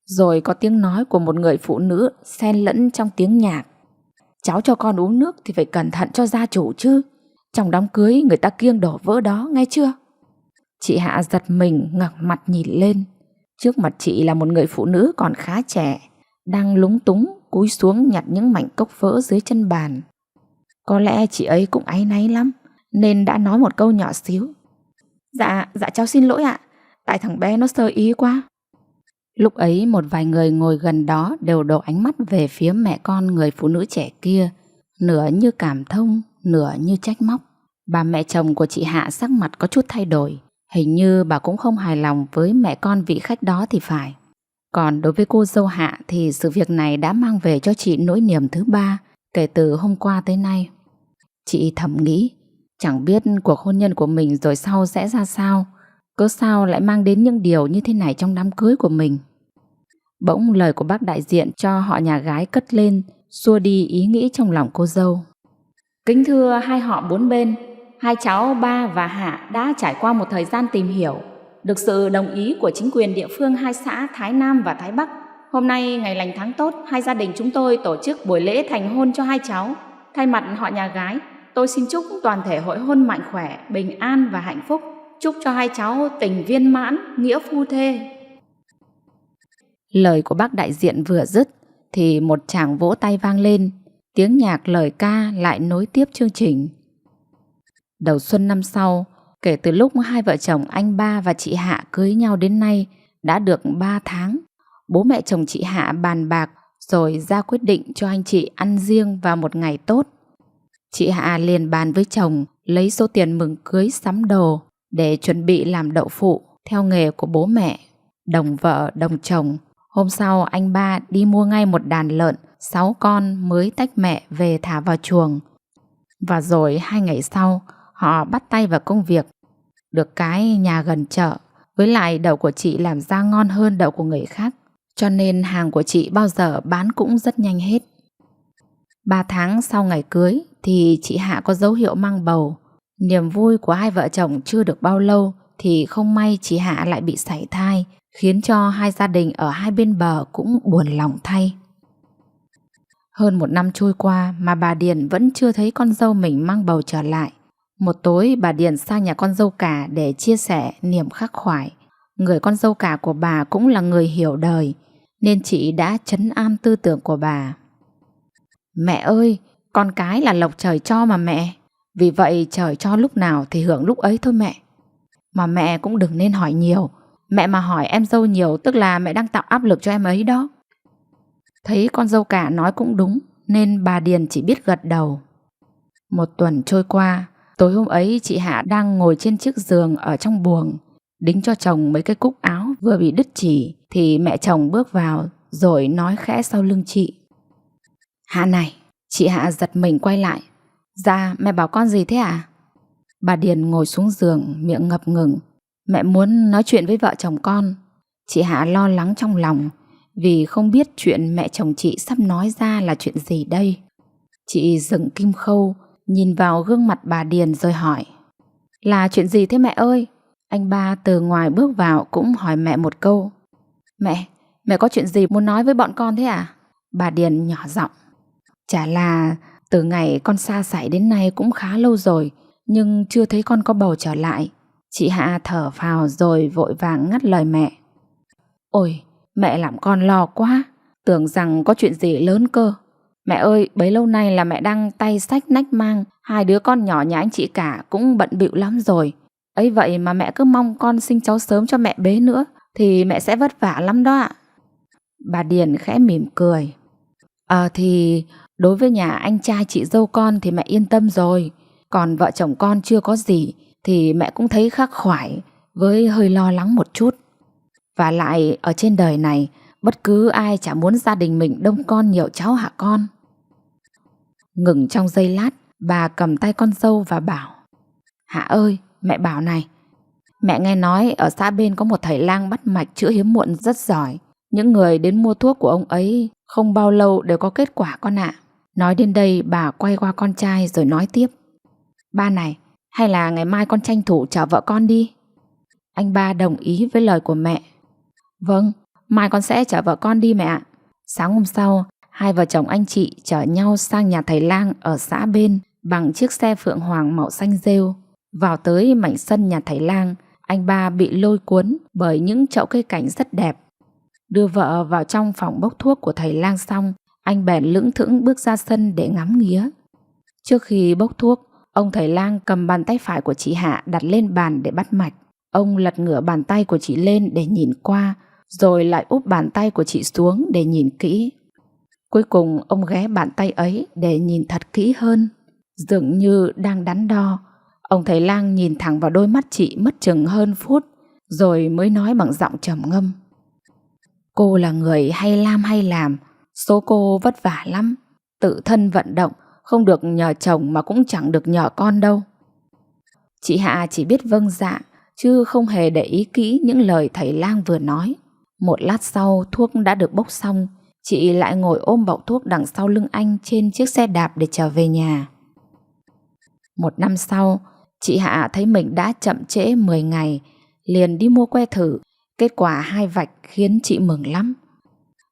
Rồi có tiếng nói của một người phụ nữ xen lẫn trong tiếng nhạc: "Cháu cho con uống nước thì phải cẩn thận cho gia chủ chứ. Trong đám cưới người ta kiêng đổ vỡ đó, nghe chưa?" Chị Hạ giật mình ngẩng mặt nhìn lên. Trước mặt chị là một người phụ nữ còn khá trẻ, đang lúng túng cúi xuống nhặt những mảnh cốc vỡ dưới chân bàn. Có lẽ chị ấy cũng áy náy lắm nên đã nói một câu nhỏ xíu: Dạ cháu xin lỗi ạ, tại thằng bé nó sơ ý quá." Lúc ấy một vài người ngồi gần đó đều đổ ánh mắt về phía mẹ con người phụ nữ trẻ kia, nửa như cảm thông, nửa như trách móc. Bà mẹ chồng của chị Hạ sắc mặt có chút thay đổi, hình như bà cũng không hài lòng với mẹ con vị khách đó thì phải. Còn đối với cô dâu Hạ thì sự việc này đã mang về cho chị nỗi niềm thứ ba kể từ hôm qua tới nay. Chị thầm nghĩ, chẳng biết cuộc hôn nhân của mình rồi sau sẽ ra sao, cớ sao lại mang đến những điều như thế này trong đám cưới của mình. Bỗng lời của bác đại diện cho họ nhà gái cất lên, xua đi ý nghĩ trong lòng cô dâu. "Kính thưa hai họ bốn bên, hai cháu Ba và Hạ đã trải qua một thời gian tìm hiểu, được sự đồng ý của chính quyền địa phương hai xã Thái Nam và Thái Bắc. Hôm nay ngày lành tháng tốt, hai gia đình chúng tôi tổ chức buổi lễ thành hôn cho hai cháu. Thay mặt họ nhà gái, tôi xin chúc toàn thể hội hôn mạnh khỏe, bình an và hạnh phúc. Chúc cho hai cháu tình viên mãn, nghĩa phu thê." Lời của bác đại diện vừa dứt thì một tràng vỗ tay vang lên. Tiếng nhạc lời ca lại nối tiếp chương trình. Đầu xuân năm sau, kể từ lúc hai vợ chồng anh Ba và chị Hạ cưới nhau đến nay đã được 3 tháng. Bố mẹ chồng chị Hạ bàn bạc rồi ra quyết định cho anh chị ăn riêng vào một ngày tốt. Chị Hạ liền bàn với chồng lấy số tiền mừng cưới sắm đồ để chuẩn bị làm đậu phụ theo nghề của bố mẹ. Đồng vợ đồng chồng, hôm sau anh Ba đi mua ngay một đàn lợn 6 con mới tách mẹ về thả vào chuồng. Và rồi 2 ngày sau, họ bắt tay vào công việc. Được cái nhà gần chợ, với lại đậu của chị làm ra ngon hơn đậu của người khác, cho nên hàng của chị bao giờ bán cũng rất nhanh hết. 3 tháng sau ngày cưới thì chị Hạ có dấu hiệu mang bầu. Niềm vui của hai vợ chồng chưa được bao lâu thì không may chị Hạ lại bị sảy thai, khiến cho hai gia đình ở hai bên bờ cũng buồn lòng thay. Hơn 1 năm trôi qua mà bà Điền vẫn chưa thấy con dâu mình mang bầu trở lại. Một tối bà Điền sang nhà con dâu cả để chia sẻ niềm khắc khoải. Người con dâu cả của bà cũng là người hiểu đời, nên chị đã trấn an tư tưởng của bà. Mẹ ơi, con cái là lộc trời cho mà mẹ. Vì vậy trời cho lúc nào thì hưởng lúc ấy thôi mẹ. Mà mẹ cũng đừng nên hỏi nhiều. Mẹ mà hỏi em dâu nhiều tức là mẹ đang tạo áp lực cho em ấy đó. Thấy con dâu cả nói cũng đúng, nên bà Điền chỉ biết gật đầu. 1 tuần trôi qua, tối hôm ấy chị Hạ đang ngồi trên chiếc giường ở trong buồng, đính cho chồng mấy cái cúc áo vừa bị đứt chỉ, thì mẹ chồng bước vào rồi nói khẽ sau lưng chị. Hạ này. Chị Hạ giật mình quay lại. Dạ, mẹ bảo con gì thế à? Bà Điền ngồi xuống giường, miệng ngập ngừng. Mẹ muốn nói chuyện với vợ chồng con. Chị Hạ lo lắng trong lòng, vì không biết chuyện mẹ chồng chị sắp nói ra là chuyện gì đây. Chị dừng kim khâu, nhìn vào gương mặt bà Điền rồi hỏi. Là chuyện gì thế mẹ ơi? Anh ba từ ngoài bước vào cũng hỏi mẹ một câu. Mẹ có chuyện gì muốn nói với bọn con thế à? Bà Điền nhỏ giọng. Chả là từ ngày con sa sảy đến nay cũng khá lâu rồi, nhưng chưa thấy con có bầu trở lại. Chị Hạ thở phào rồi vội vàng ngắt lời mẹ. Ôi, mẹ làm con lo quá, tưởng rằng có chuyện gì lớn cơ. Mẹ ơi, bấy lâu nay là mẹ đang tay xách nách mang, 2 đứa con nhỏ nhà anh chị cả cũng bận bịu lắm rồi. Ấy vậy mà mẹ cứ mong con sinh cháu sớm cho mẹ bế nữa, thì mẹ sẽ vất vả lắm đó ạ. Bà Điền khẽ mỉm cười. Thì đối với nhà anh trai chị dâu con thì mẹ yên tâm rồi. Còn vợ chồng con chưa có gì thì mẹ cũng thấy khắc khoải, với hơi lo lắng một chút. Và lại ở trên đời này, bất cứ ai chả muốn gia đình mình đông con nhiều cháu hả con? Ngừng trong giây lát, bà cầm tay con dâu và bảo. Hạ ơi, mẹ bảo này. Mẹ nghe nói ở xã bên có một thầy lang bắt mạch chữa hiếm muộn rất giỏi. Những người đến mua thuốc của ông ấy không bao lâu đều có kết quả con ạ. Nói đến đây bà quay qua con trai rồi nói tiếp. Ba này, hay là ngày mai con tranh thủ chở vợ con đi? Anh ba đồng ý với lời của mẹ. Vâng, mai con sẽ chở vợ con đi mẹ ạ. Sáng hôm sau, hai vợ chồng anh chị chở nhau sang nhà thầy lang ở xã bên bằng chiếc xe phượng hoàng màu xanh rêu. Vào tới mảnh sân nhà thầy lang, anh ba bị lôi cuốn bởi những chậu cây cảnh rất đẹp. Đưa vợ vào trong phòng bốc thuốc của thầy lang xong, anh bèn lững thững bước ra sân để ngắm nghía. Trước khi bốc thuốc, ông thầy lang cầm bàn tay phải của chị Hạ đặt lên bàn để bắt mạch. Ông lật ngửa bàn tay của chị lên để nhìn qua, rồi lại úp bàn tay của chị xuống để nhìn kỹ. Cuối cùng ông ghé bàn tay ấy để nhìn thật kỹ hơn, dường như đang đắn đo. Ông thầy lang nhìn thẳng vào đôi mắt chị mất chừng hơn phút, rồi mới nói bằng giọng trầm ngâm. Cô là người hay lam hay làm, số cô vất vả lắm, tự thân vận động, không được nhờ chồng mà cũng chẳng được nhờ con đâu. Chị Hạ chỉ biết vâng dạ, chứ không hề để ý kỹ những lời thầy lang vừa nói. Một lát sau thuốc đã được bốc xong, chị lại ngồi ôm bọc thuốc đằng sau lưng anh trên chiếc xe đạp để trở về nhà. 1 năm sau, chị Hạ thấy mình đã chậm trễ 10 ngày, liền đi mua que thử. Kết quả 2 vạch khiến chị mừng lắm.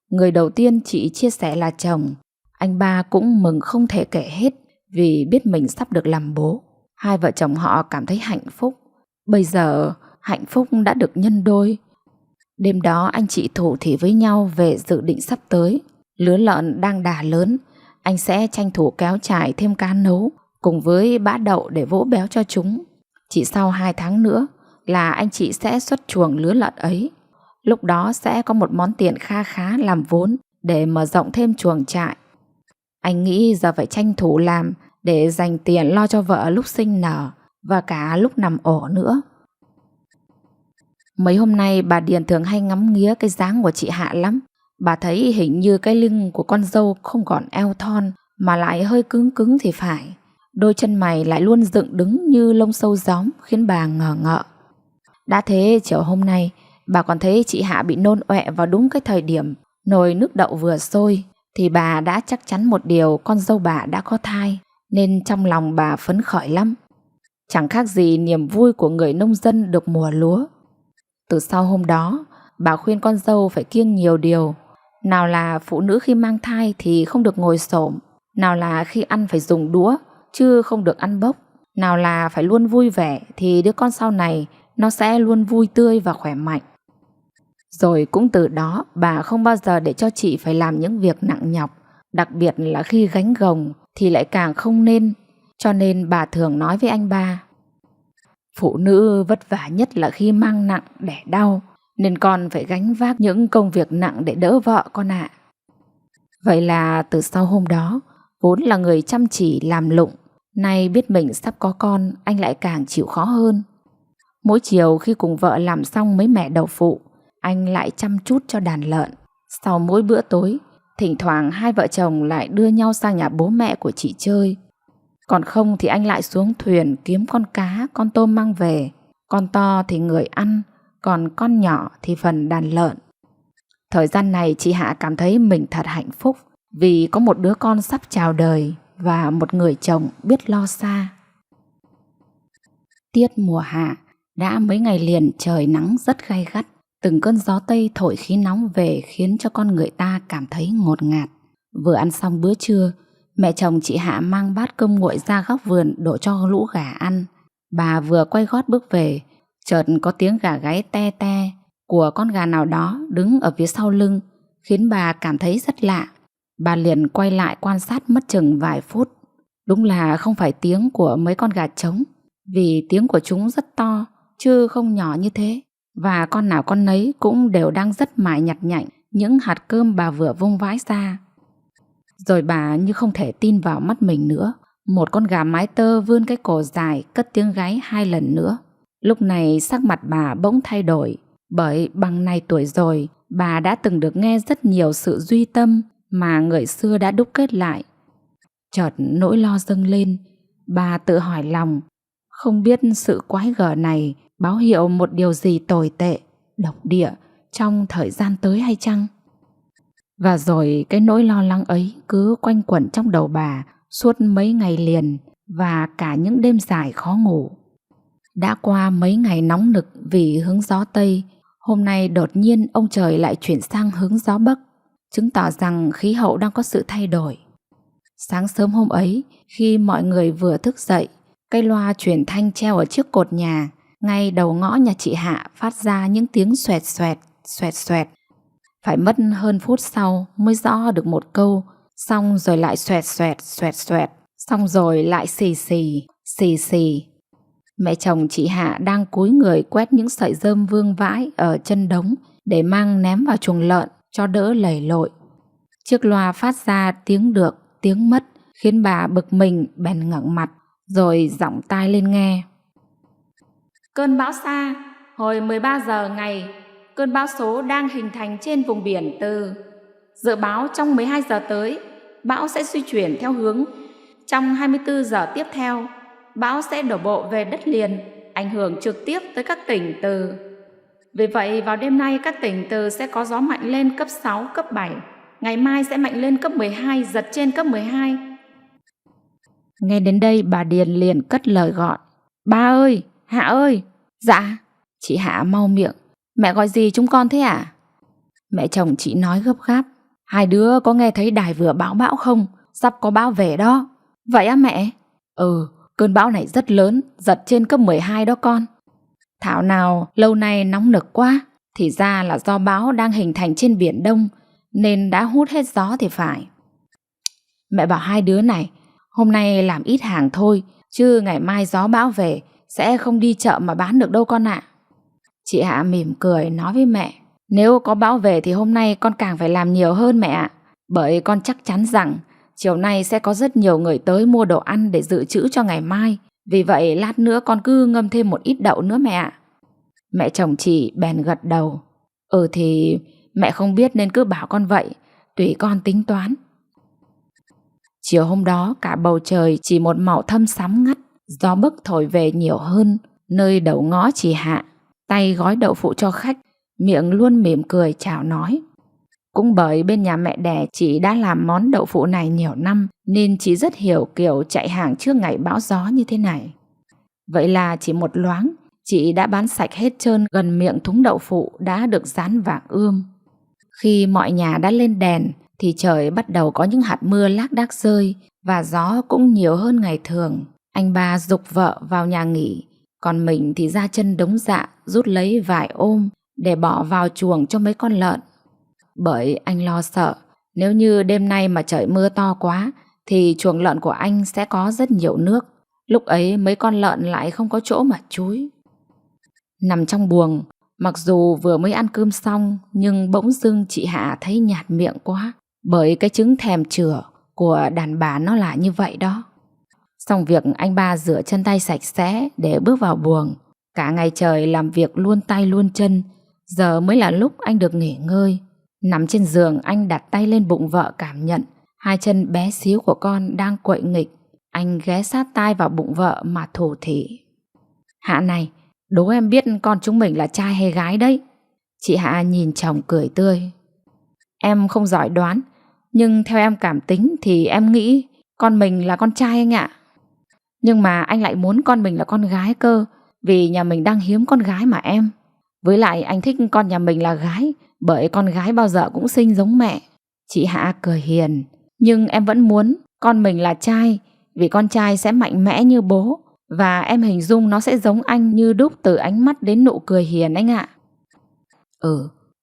Người đầu tiên chị chia sẻ là chồng. Anh ba cũng mừng không thể kể hết vì biết mình sắp được làm bố. Hai vợ chồng họ cảm thấy hạnh phúc. Bây giờ hạnh phúc đã được nhân đôi. Đêm đó anh chị thủ thỉ với nhau về dự định sắp tới. Lứa lợn đang đà lớn, anh sẽ tranh thủ kéo trại thêm cá nấu cùng với bã đậu để vỗ béo cho chúng. Chỉ sau 2 tháng nữa là anh chị sẽ xuất chuồng lứa lợn ấy. Lúc đó sẽ có một món tiền kha khá làm vốn để mở rộng thêm chuồng trại. Anh nghĩ giờ phải tranh thủ làm để dành tiền lo cho vợ lúc sinh nở và cả lúc nằm ổ nữa. Mấy hôm nay bà Điền thường hay ngắm nghía cái dáng của chị Hạ lắm. Bà thấy hình như cái lưng của con dâu không còn eo thon mà lại hơi cứng cứng thì phải. Đôi chân mày lại luôn dựng đứng như lông sâu gióm khiến bà ngờ ngợ. Đã thế chiều hôm nay bà còn thấy chị Hạ bị nôn ọe vào đúng cái thời điểm nồi nước đậu vừa sôi, thì bà đã chắc chắn một điều, con dâu bà đã có thai, nên trong lòng bà phấn khởi lắm. chẳng khác gì niềm vui của người nông dân được mùa lúa. Từ sau hôm đó, bà khuyên con dâu phải kiêng nhiều điều. Nào là phụ nữ khi mang thai thì không được ngồi xổm, nào là khi ăn phải dùng đũa chứ không được ăn bốc, nào là phải luôn vui vẻ thì đứa con sau này nó sẽ luôn vui tươi và khỏe mạnh. Rồi cũng từ đó bà không bao giờ để cho chị phải làm những việc nặng nhọc, đặc biệt là khi gánh gồng thì lại càng không nên. Cho nên bà thường nói với anh ba: phụ nữ vất vả nhất là khi mang nặng đẻ đau, nên con phải gánh vác những công việc nặng để đỡ vợ con ạ. Vậy là từ sau hôm đó, vốn là người chăm chỉ làm lụng, nay biết mình sắp có con, anh lại càng chịu khó hơn. Mỗi chiều khi cùng vợ làm xong mấy mẻ đậu phụ, anh lại chăm chút cho đàn lợn. Sau mỗi bữa tối, thỉnh thoảng hai vợ chồng lại đưa nhau sang nhà bố mẹ của chị chơi. Còn không thì anh lại xuống thuyền kiếm con cá, con tôm mang về. Con to thì người ăn, còn con nhỏ thì phần đàn lợn. Thời gian này chị Hạ cảm thấy mình thật hạnh phúc vì có một đứa con sắp chào đời và một người chồng biết lo xa. Tiết mùa hạ, đã mấy ngày liền trời nắng rất gay gắt. Từng cơn gió tây thổi khí nóng về khiến cho con người ta cảm thấy ngột ngạt. Vừa ăn xong bữa trưa, mẹ chồng chị Hạ mang bát cơm nguội ra góc vườn đổ cho lũ gà ăn. Bà vừa quay gót bước về, chợt có tiếng gà gáy te te của con gà nào đó đứng ở phía sau lưng, khiến bà cảm thấy rất lạ. Bà liền quay lại quan sát mất chừng vài phút. Đúng là không phải tiếng của mấy con gà trống, vì tiếng của chúng rất to, chứ không nhỏ như thế. Và con nào con nấy cũng đều đang rất mải nhặt nhạnh những hạt cơm bà vừa vung vãi ra. Rồi bà như không thể tin vào mắt mình nữa. Một con gà mái tơ vươn cái cổ dài, cất tiếng gáy 2 lần nữa. Lúc này sắc mặt bà bỗng thay đổi, bởi bằng này tuổi rồi, bà đã từng được nghe rất nhiều sự duy tâm mà người xưa đã đúc kết lại. Chợt nỗi lo dâng lên, bà tự hỏi lòng, không biết sự quái gở này báo hiệu một điều gì tồi tệ, độc địa trong thời gian tới hay chăng? Và rồi cái nỗi lo lắng ấy cứ quanh quẩn trong đầu bà suốt mấy ngày liền và cả những đêm dài khó ngủ. Đã qua mấy ngày nóng nực vì hướng gió Tây, hôm nay đột nhiên ông trời lại chuyển sang hướng gió Bắc, chứng tỏ rằng khí hậu đang có sự thay đổi. Sáng sớm hôm ấy, khi mọi người vừa thức dậy, cây loa truyền thanh treo ở chiếc cột nhà ngay đầu ngõ nhà chị Hạ phát ra những tiếng xoẹt xoẹt, xoẹt xoẹt. Phải mất hơn phút sau mới rõ được một câu, xong rồi lại xoẹt xoẹt, xoẹt xoẹt, xong rồi lại xì xì, xì xì. Mẹ chồng chị Hạ đang cúi người quét những sợi rơm vương vãi ở chân đống để mang ném vào chuồng lợn cho đỡ lầy lội. Chiếc loa phát ra tiếng được, tiếng mất, khiến bà bực mình bèn ngẩng mặt, rồi giọng tai lên nghe. Cơn bão Sa, hồi 13 giờ ngày, cơn bão số đang hình thành trên vùng biển Từ. Dự báo trong 12 giờ tới, bão sẽ di chuyển theo hướng. Trong 24 giờ tiếp theo, bão sẽ đổ bộ về đất liền, ảnh hưởng trực tiếp tới các tỉnh Từ. Vì vậy, vào đêm nay các tỉnh Từ sẽ có gió mạnh lên cấp 6, cấp 7. Ngày mai sẽ mạnh lên cấp 12, giật trên cấp 12. Nghe đến đây bà Điền liền cất lời gọi. Ba ơi, Hạ ơi. Dạ. Chị Hạ mau miệng. Mẹ gọi gì chúng con thế à? Mẹ chồng chị nói gấp gáp. Hai đứa có nghe thấy đài vừa báo bão không? Sắp có bão về đó. Vậy á mẹ? Cơn bão này rất lớn, giật trên cấp 12 đó con. Thảo nào lâu nay nóng nực quá. Thì ra là do bão đang hình thành trên Biển Đông, nên đã hút hết gió thì phải. Mẹ bảo hai đứa này, hôm nay làm ít hàng thôi, chứ ngày mai gió bão về sẽ không đi chợ mà bán được đâu con ạ. Chị Hạ mỉm cười nói với mẹ, nếu có bão về thì hôm nay con càng phải làm nhiều hơn mẹ ạ. Bởi con chắc chắn rằng chiều nay sẽ có rất nhiều người tới mua đồ ăn để dự trữ cho ngày mai. Vì vậy lát nữa con cứ ngâm thêm một ít đậu nữa mẹ ạ. Mẹ chồng chị bèn gật đầu. Thì mẹ không biết nên cứ bảo con vậy, tùy con tính toán. Chiều hôm đó cả bầu trời chỉ một màu thâm sám ngắt, gió bấc thổi về nhiều hơn. Nơi đầu ngõ chị Hạ, tay gói đậu phụ cho khách, miệng luôn mỉm cười chào nói. Cũng bởi bên nhà mẹ đẻ chị đã làm món đậu phụ này nhiều năm, nên chị rất hiểu kiểu chạy hàng trước ngày bão gió như thế này. Vậy là chỉ một loáng, chị đã bán sạch hết trơn gần miệng thúng đậu phụ đã được dán vàng ươm. Khi mọi nhà đã lên đèn thì trời bắt đầu có những hạt mưa lác đác rơi và gió cũng nhiều hơn ngày thường. Anh ba giục vợ vào nhà nghỉ, còn mình thì ra chân đống dạ rút lấy vài ôm để bỏ vào chuồng cho mấy con lợn. Bởi anh lo sợ nếu như đêm nay mà trời mưa to quá thì chuồng lợn của anh sẽ có rất nhiều nước. Lúc ấy mấy con lợn lại không có chỗ mà chúi. Nằm trong buồng, mặc dù vừa mới ăn cơm xong nhưng bỗng dưng chị Hạ thấy nhạt miệng quá. Bởi cái chứng thèm chửa của đàn bà nó là như vậy đó. Xong việc anh ba rửa chân tay sạch sẽ để bước vào buồng. Cả ngày trời làm việc luôn tay luôn chân, giờ mới là lúc anh được nghỉ ngơi. Nằm trên giường anh đặt tay lên bụng vợ cảm nhận hai chân bé xíu của con đang quậy nghịch. Anh ghé sát tai vào bụng vợ mà thủ thỉ. Hạ này, đố em biết con chúng mình là trai hay gái đấy. Chị Hạ nhìn chồng cười tươi. Em không giỏi đoán, nhưng theo em cảm tính thì em nghĩ con mình là con trai anh ạ. Nhưng mà anh lại muốn con mình là con gái cơ, vì nhà mình đang hiếm con gái mà em. Với lại anh thích con nhà mình là gái, bởi con gái bao giờ cũng xinh giống mẹ. Chị Hạ cười hiền. Nhưng em vẫn muốn con mình là trai, vì con trai sẽ mạnh mẽ như bố, và em hình dung nó sẽ giống anh như đúc từ ánh mắt đến nụ cười hiền anh ạ.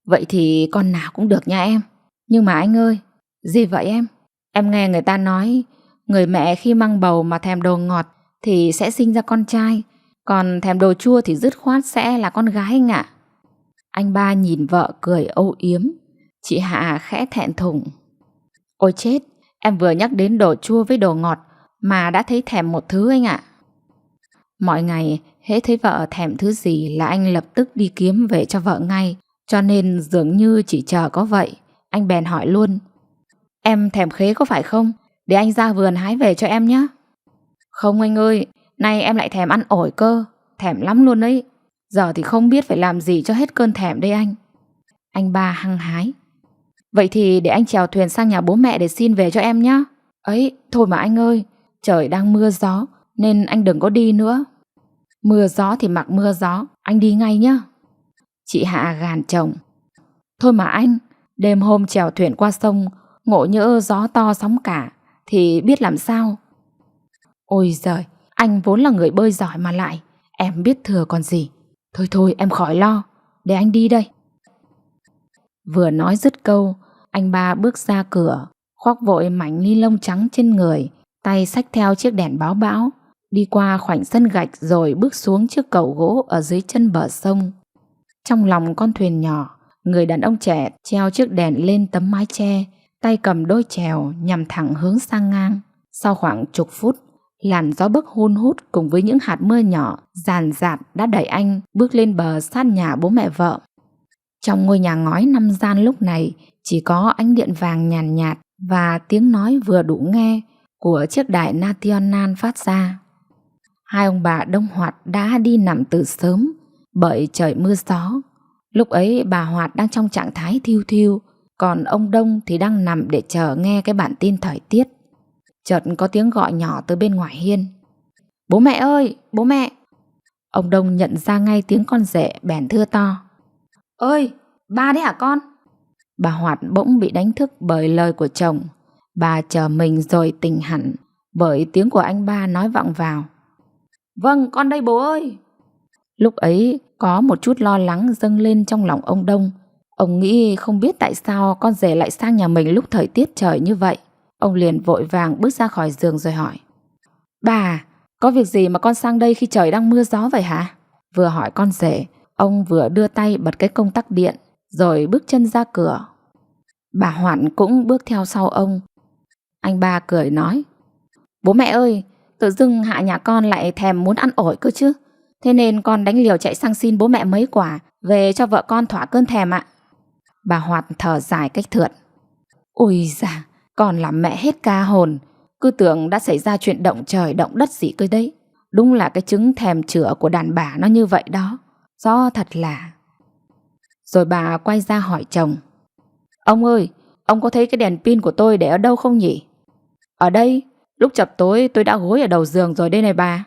Vậy thì con nào cũng được nha em. Nhưng mà anh ơi, gì vậy em? Em nghe người ta nói người mẹ khi mang bầu mà thèm đồ ngọt thì sẽ sinh ra con trai, còn thèm đồ chua thì dứt khoát sẽ là con gái anh ạ. Anh ba nhìn vợ cười âu yếm. Chị Hạ khẽ thẹn thùng. Ôi chết, em vừa nhắc đến đồ chua với đồ ngọt mà đã thấy thèm một thứ anh ạ. Mọi ngày hễ thấy vợ thèm thứ gì là anh lập tức đi kiếm về cho vợ ngay, cho nên dường như chỉ chờ có vậy. Anh bèn hỏi luôn. Em thèm khế có phải không? Để anh ra vườn hái về cho em nhé. Không anh ơi, nay em lại thèm ăn ổi cơ. Thèm lắm luôn đấy. Giờ thì không biết phải làm gì cho hết cơn thèm đây anh. Anh ba hăng hái. Vậy thì để anh chèo thuyền sang nhà bố mẹ để xin về cho em nhé. Ấy, thôi mà anh ơi, trời đang mưa gió nên anh đừng có đi nữa. Mưa gió thì mặc mưa gió, anh đi ngay nhé. Chị Hạ gàn chồng. Thôi mà anh, đêm hôm chèo thuyền qua sông, ngộ nhỡ gió to sóng cả thì biết làm sao. Ôi giời, anh vốn là người bơi giỏi mà lại, em biết thừa còn gì. Thôi thôi em khỏi lo, để anh đi đây. Vừa nói dứt câu, anh ba bước ra cửa, khoác vội mảnh ni lông trắng trên người, tay xách theo chiếc đèn báo bão, đi qua khoảnh sân gạch rồi bước xuống chiếc cầu gỗ ở dưới chân bờ sông. Trong lòng con thuyền nhỏ, người đàn ông trẻ treo chiếc đèn lên tấm mái che, tay cầm đôi chèo nhằm thẳng hướng sang ngang. Sau khoảng chục phút, làn gió bấc hun hút cùng với những hạt mưa nhỏ ràn rạt đã đẩy anh bước lên bờ sát nhà bố mẹ vợ. Trong ngôi nhà ngói 5 gian lúc này chỉ có ánh điện vàng nhàn nhạt và tiếng nói vừa đủ nghe của chiếc đài Nationale phát ra. Hai ông bà Đông Hoạt đã đi nằm từ sớm bởi trời mưa gió. Lúc ấy bà Hoạt đang trong trạng thái thiu thiu, còn ông Đông thì đang nằm để chờ nghe cái bản tin thời tiết. Chợt có tiếng gọi nhỏ từ bên ngoài hiên. Bố mẹ ơi, bố mẹ. Ông Đông nhận ra ngay tiếng con rể bèn thưa to. Ơi, ba đấy hả con? Bà Hoạt bỗng bị đánh thức bởi lời của chồng. Bà chờ mình rồi tỉnh hẳn bởi tiếng của anh ba nói vọng vào. Vâng, con đây bố ơi. Lúc ấy có một chút lo lắng dâng lên trong lòng ông Đông. Ông nghĩ không biết tại sao con rể lại sang nhà mình lúc thời tiết trời như vậy. Ông liền vội vàng bước ra khỏi giường rồi hỏi. Bà, có việc gì mà con sang đây khi trời đang mưa gió vậy hả? Vừa hỏi con rể, ông vừa đưa tay bật cái công tắc điện rồi bước chân ra cửa. Bà Hoạn cũng bước theo sau ông. Anh ba cười nói. Bố mẹ ơi, tự dưng Hạ nhà con lại thèm muốn ăn ổi cơ chứ. Thế nên con đánh liều chạy sang xin bố mẹ mấy quả về cho vợ con thỏa cơn thèm ạ. Bà Hoạt thở dài cách thượt. Ôi da, con làm mẹ hết ca hồn. Cứ tưởng đã xảy ra chuyện động trời động đất gì cơ đấy. Đúng là cái chứng thèm chữa của đàn bà nó như vậy đó. Do thật là. Rồi bà quay ra hỏi chồng. Ông ơi, ông có thấy cái đèn pin của tôi để ở đâu không nhỉ? Ở đây, lúc chập tối tôi đã gối ở đầu giường rồi đây này bà.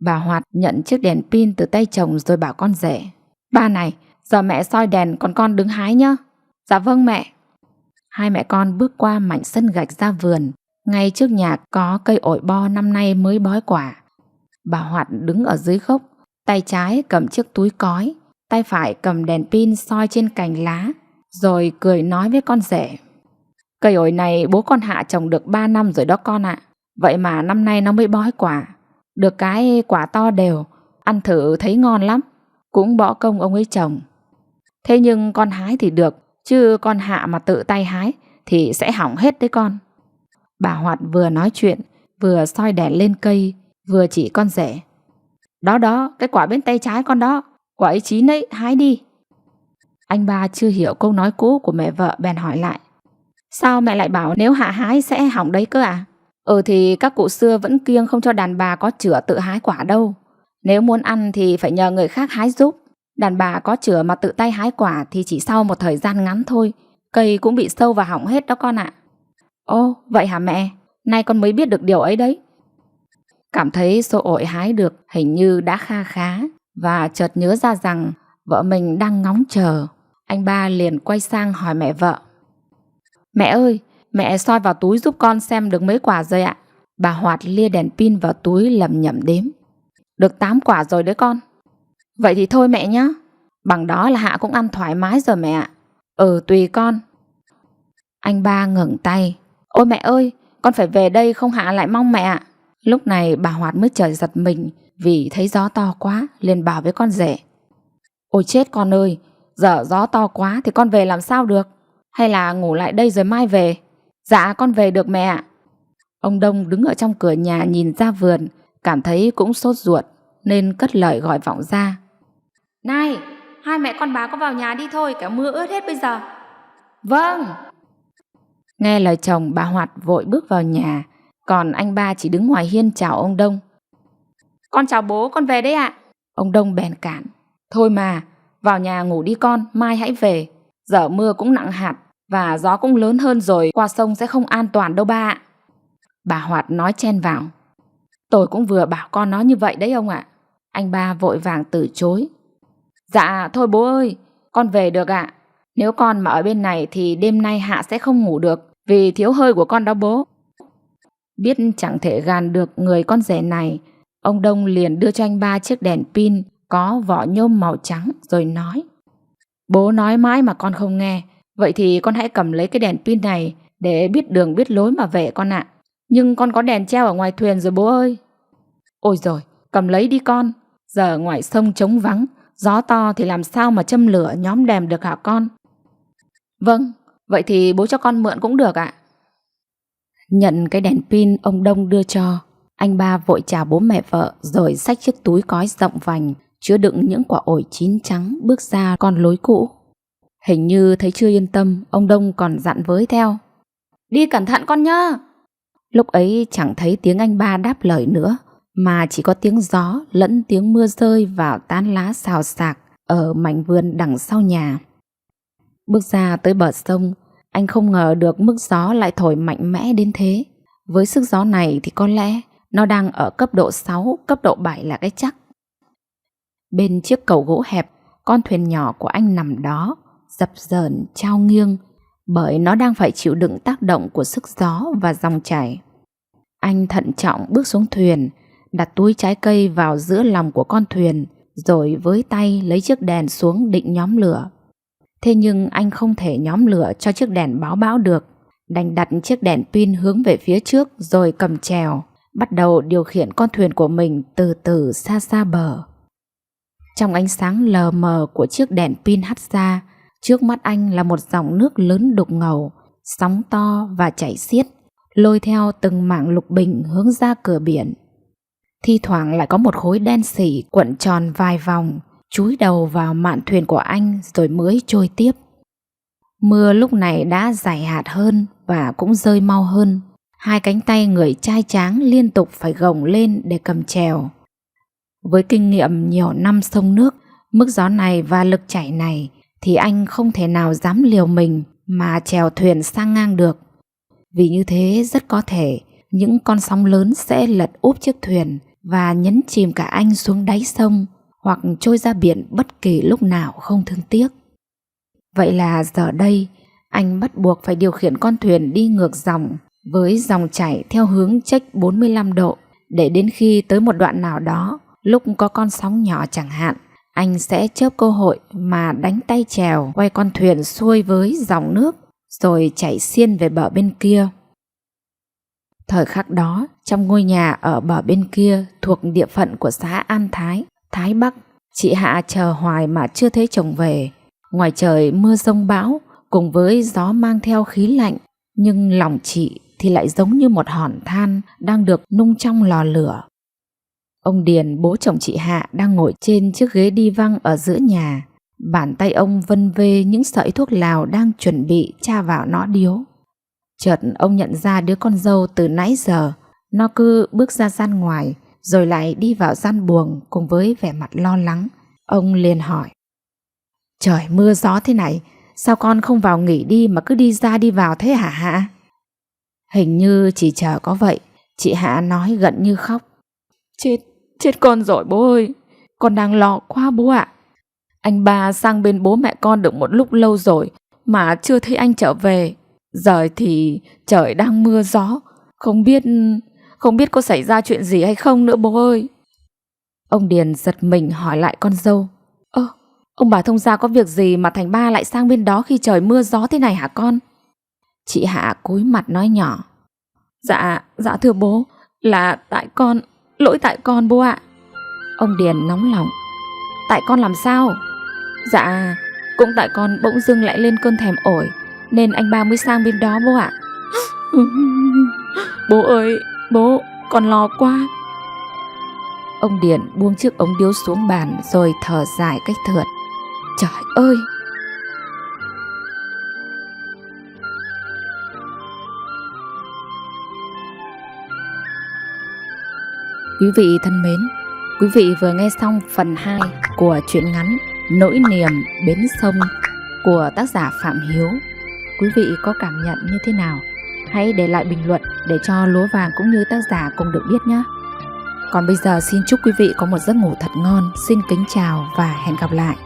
Bà Hoạt nhận chiếc đèn pin từ tay chồng rồi bảo con rể: "Ba này, giờ mẹ soi đèn còn con đứng hái nhá." "Dạ vâng mẹ." Hai mẹ con bước qua mảnh sân gạch ra vườn. Ngay trước nhà có cây ổi bo năm nay mới bói quả. Bà Hoạt đứng ở dưới gốc, tay trái cầm chiếc túi cói, tay phải cầm đèn pin soi trên cành lá, rồi cười nói với con rể: "Cây ổi này bố con Hạ trồng được 3 năm rồi đó con ạ. Vậy mà năm nay nó mới bói quả. Được cái quả to đều, ăn thử thấy ngon lắm. Cũng bỏ công ông ấy trồng. Thế nhưng con hái thì được, chứ con Hạ mà tự tay hái thì sẽ hỏng hết đấy con." Bà Hoạt vừa nói chuyện, vừa soi đèn lên cây, vừa chỉ con rể: "Đó đó, cái quả bên tay trái con đó, quả ấy chín đấy, hái đi." Anh ba chưa hiểu câu nói cũ của mẹ vợ bèn hỏi lại: "Sao mẹ lại bảo nếu Hạ hái sẽ hỏng đấy cơ à?" Thì các cụ xưa vẫn kiêng không cho đàn bà có chửa tự hái quả đâu. Nếu muốn ăn thì phải nhờ người khác hái giúp. Đàn bà có chửa mà tự tay hái quả thì chỉ sau một thời gian ngắn thôi, cây cũng bị sâu và hỏng hết đó con ạ." "Ồ, vậy hả mẹ? Nay con mới biết được điều ấy đấy." Cảm thấy số ổi hái được hình như đã kha khá, và chợt nhớ ra rằng vợ mình đang ngóng chờ, anh ba liền quay sang hỏi mẹ vợ: "Mẹ ơi, mẹ soi vào túi giúp con xem được mấy quả rồi ạ?" Bà Hoạt lia đèn pin vào túi lẩm nhẩm đếm: "Được 8 quả rồi đấy con." "Vậy thì thôi mẹ nhá. Bằng đó là Hạ cũng ăn thoải mái rồi mẹ ạ." Tùy con." Anh ba ngẩng tay: "Ôi mẹ ơi, con phải về đây không Hạ lại mong mẹ ạ." Lúc này bà Hoạt mới chợt giật mình vì thấy gió to quá, liền bảo với con rể: "Ôi chết con ơi, giờ gió to quá thì con về làm sao được? Hay là ngủ lại đây rồi mai về?" "Dạ con về được mẹ ạ." Ông Đông đứng ở trong cửa nhà nhìn ra vườn, cảm thấy cũng sốt ruột nên cất lời gọi vọng ra: "Này, hai mẹ con bà có vào nhà đi thôi, kẻo mưa ướt hết bây giờ." "Vâng." Nghe lời chồng, bà Hoạt vội bước vào nhà, còn anh ba chỉ đứng ngoài hiên chào ông Đông: "Con chào bố, con về đấy ạ." Ông Đông bèn cản: "Thôi mà, vào nhà ngủ đi con, mai hãy về. Giờ mưa cũng nặng hạt và gió cũng lớn hơn rồi, qua sông sẽ không an toàn đâu ba ạ." Bà Hoạt nói chen vào: "Tôi cũng vừa bảo con nó như vậy đấy ông ạ." Anh ba vội vàng từ chối: "Dạ thôi bố ơi, con về được ạ. Nếu con mà ở bên này thì đêm nay Hạ sẽ không ngủ được vì thiếu hơi của con đó bố." Biết chẳng thể gàn được người con rể này, ông Đông liền đưa cho anh ba chiếc đèn pin có vỏ nhôm màu trắng rồi nói: "Bố nói mãi mà con không nghe. Vậy thì con hãy cầm lấy cái đèn pin này để biết đường biết lối mà về con ạ. Nhưng con có đèn treo ở ngoài thuyền rồi bố ơi." "Ôi rồi, cầm lấy đi con. Giờ ngoài sông trống vắng, gió to thì làm sao mà châm lửa nhóm đèn được hả con?" "Vâng, vậy thì bố cho con mượn cũng được ạ." Nhận cái đèn pin ông Đông đưa cho, anh ba vội chào bố mẹ vợ rồi xách chiếc túi cói rộng vành chứa đựng những quả ổi chín trắng bước ra con lối cũ. Hình như thấy chưa yên tâm, ông Đông còn dặn với theo: "Đi cẩn thận con nhá." Lúc ấy chẳng thấy tiếng anh ba đáp lời nữa, mà chỉ có tiếng gió lẫn tiếng mưa rơi vào tán lá xào xạc ở mảnh vườn đằng sau nhà. Bước ra tới bờ sông, anh không ngờ được mức gió lại thổi mạnh mẽ đến thế. Với sức gió này thì có lẽ nó đang ở cấp độ 6, cấp độ 7 là cái chắc. Bên chiếc cầu gỗ hẹp, con thuyền nhỏ của anh nằm đó, dập dờn chao nghiêng, bởi nó đang phải chịu đựng tác động của sức gió và dòng chảy. Anh thận trọng bước xuống thuyền, đặt túi trái cây vào giữa lòng của con thuyền, rồi với tay lấy chiếc đèn xuống định nhóm lửa. Thế nhưng anh không thể nhóm lửa cho chiếc đèn báo bão được, đành đặt chiếc đèn pin hướng về phía trước rồi cầm chèo, bắt đầu điều khiển con thuyền của mình từ từ xa xa bờ. Trong ánh sáng lờ mờ của chiếc đèn pin hắt ra, trước mắt anh là một dòng nước lớn đục ngầu, sóng to và chảy xiết, lôi theo từng mảng lục bình hướng ra cửa biển. Thi thoảng lại có một khối đen xỉ cuộn tròn vài vòng, chúi đầu vào mạn thuyền của anh rồi mới trôi tiếp. Mưa lúc này đã dày hạt hơn và cũng rơi mau hơn. Hai cánh tay người trai tráng liên tục phải gồng lên để cầm chèo. Với kinh nghiệm nhiều năm sông nước, mức gió này và lực chảy này thì anh không thể nào dám liều mình mà chèo thuyền sang ngang được. Vì như thế rất có thể những con sóng lớn sẽ lật úp chiếc thuyền và nhấn chìm cả anh xuống đáy sông hoặc trôi ra biển bất kỳ lúc nào không thương tiếc. Vậy là giờ đây, anh bắt buộc phải điều khiển con thuyền đi ngược dòng với dòng chảy theo hướng chếch 45 độ để đến khi tới một đoạn nào đó, lúc có con sóng nhỏ chẳng hạn, anh sẽ chớp cơ hội mà đánh tay chèo quay con thuyền xuôi với dòng nước rồi chạy xiên về bờ bên kia. Thời khắc đó, trong ngôi nhà ở bờ bên kia thuộc địa phận của xã An Thái, Thái Bắc, chị Hạ chờ hoài mà chưa thấy chồng về. Ngoài trời mưa giông bão cùng với gió mang theo khí lạnh, nhưng lòng chị thì lại giống như một hòn than đang được nung trong lò lửa. Ông Điền, bố chồng chị Hạ, đang ngồi trên chiếc ghế đi văng ở giữa nhà. Bàn tay ông vân vê những sợi thuốc lào đang chuẩn bị tra vào nõ điếu. Chợt ông nhận ra đứa con dâu từ nãy giờ, nó cứ bước ra gian ngoài rồi lại đi vào gian buồng cùng với vẻ mặt lo lắng. Ông liền hỏi: "Trời mưa gió thế này, sao con không vào nghỉ đi mà cứ đi ra đi vào thế hả Hạ?" Hình như chỉ chờ có vậy, chị Hạ nói gận như khóc: Chết con rồi bố ơi, con đang lo quá bố ạ. Anh ba sang bên bố mẹ con được một lúc lâu rồi mà chưa thấy anh trở về. Giờ thì trời đang mưa gió, không biết có xảy ra chuyện gì hay không nữa bố ơi." Ông Điền giật mình hỏi lại con dâu: Ông bà thông gia có việc gì mà thành ba lại sang bên đó khi trời mưa gió thế này hả con?" Chị Hạ cúi mặt nói nhỏ: Dạ thưa bố, là lỗi tại con bố ạ." Ông Điền nóng lòng: "Tại con làm sao?" "Dạ, cũng tại con bỗng dưng lại lên cơn thèm ổi, nên anh ba mới sang bên đó bố ạ." "Bố ơi, bố, con lo quá." Ông Điền buông chiếc ống điếu xuống bàn rồi thở dài cách thượt: "Trời ơi!" Quý vị thân mến, quý vị vừa nghe xong phần 2 của truyện ngắn Nỗi niềm bến sông của tác giả Phạm Hiếu. Quý vị có cảm nhận như thế nào? Hãy để lại bình luận để cho Lúa Vàng cũng như tác giả cùng được biết nhé. Còn bây giờ xin chúc quý vị có một giấc ngủ thật ngon. Xin kính chào và hẹn gặp lại.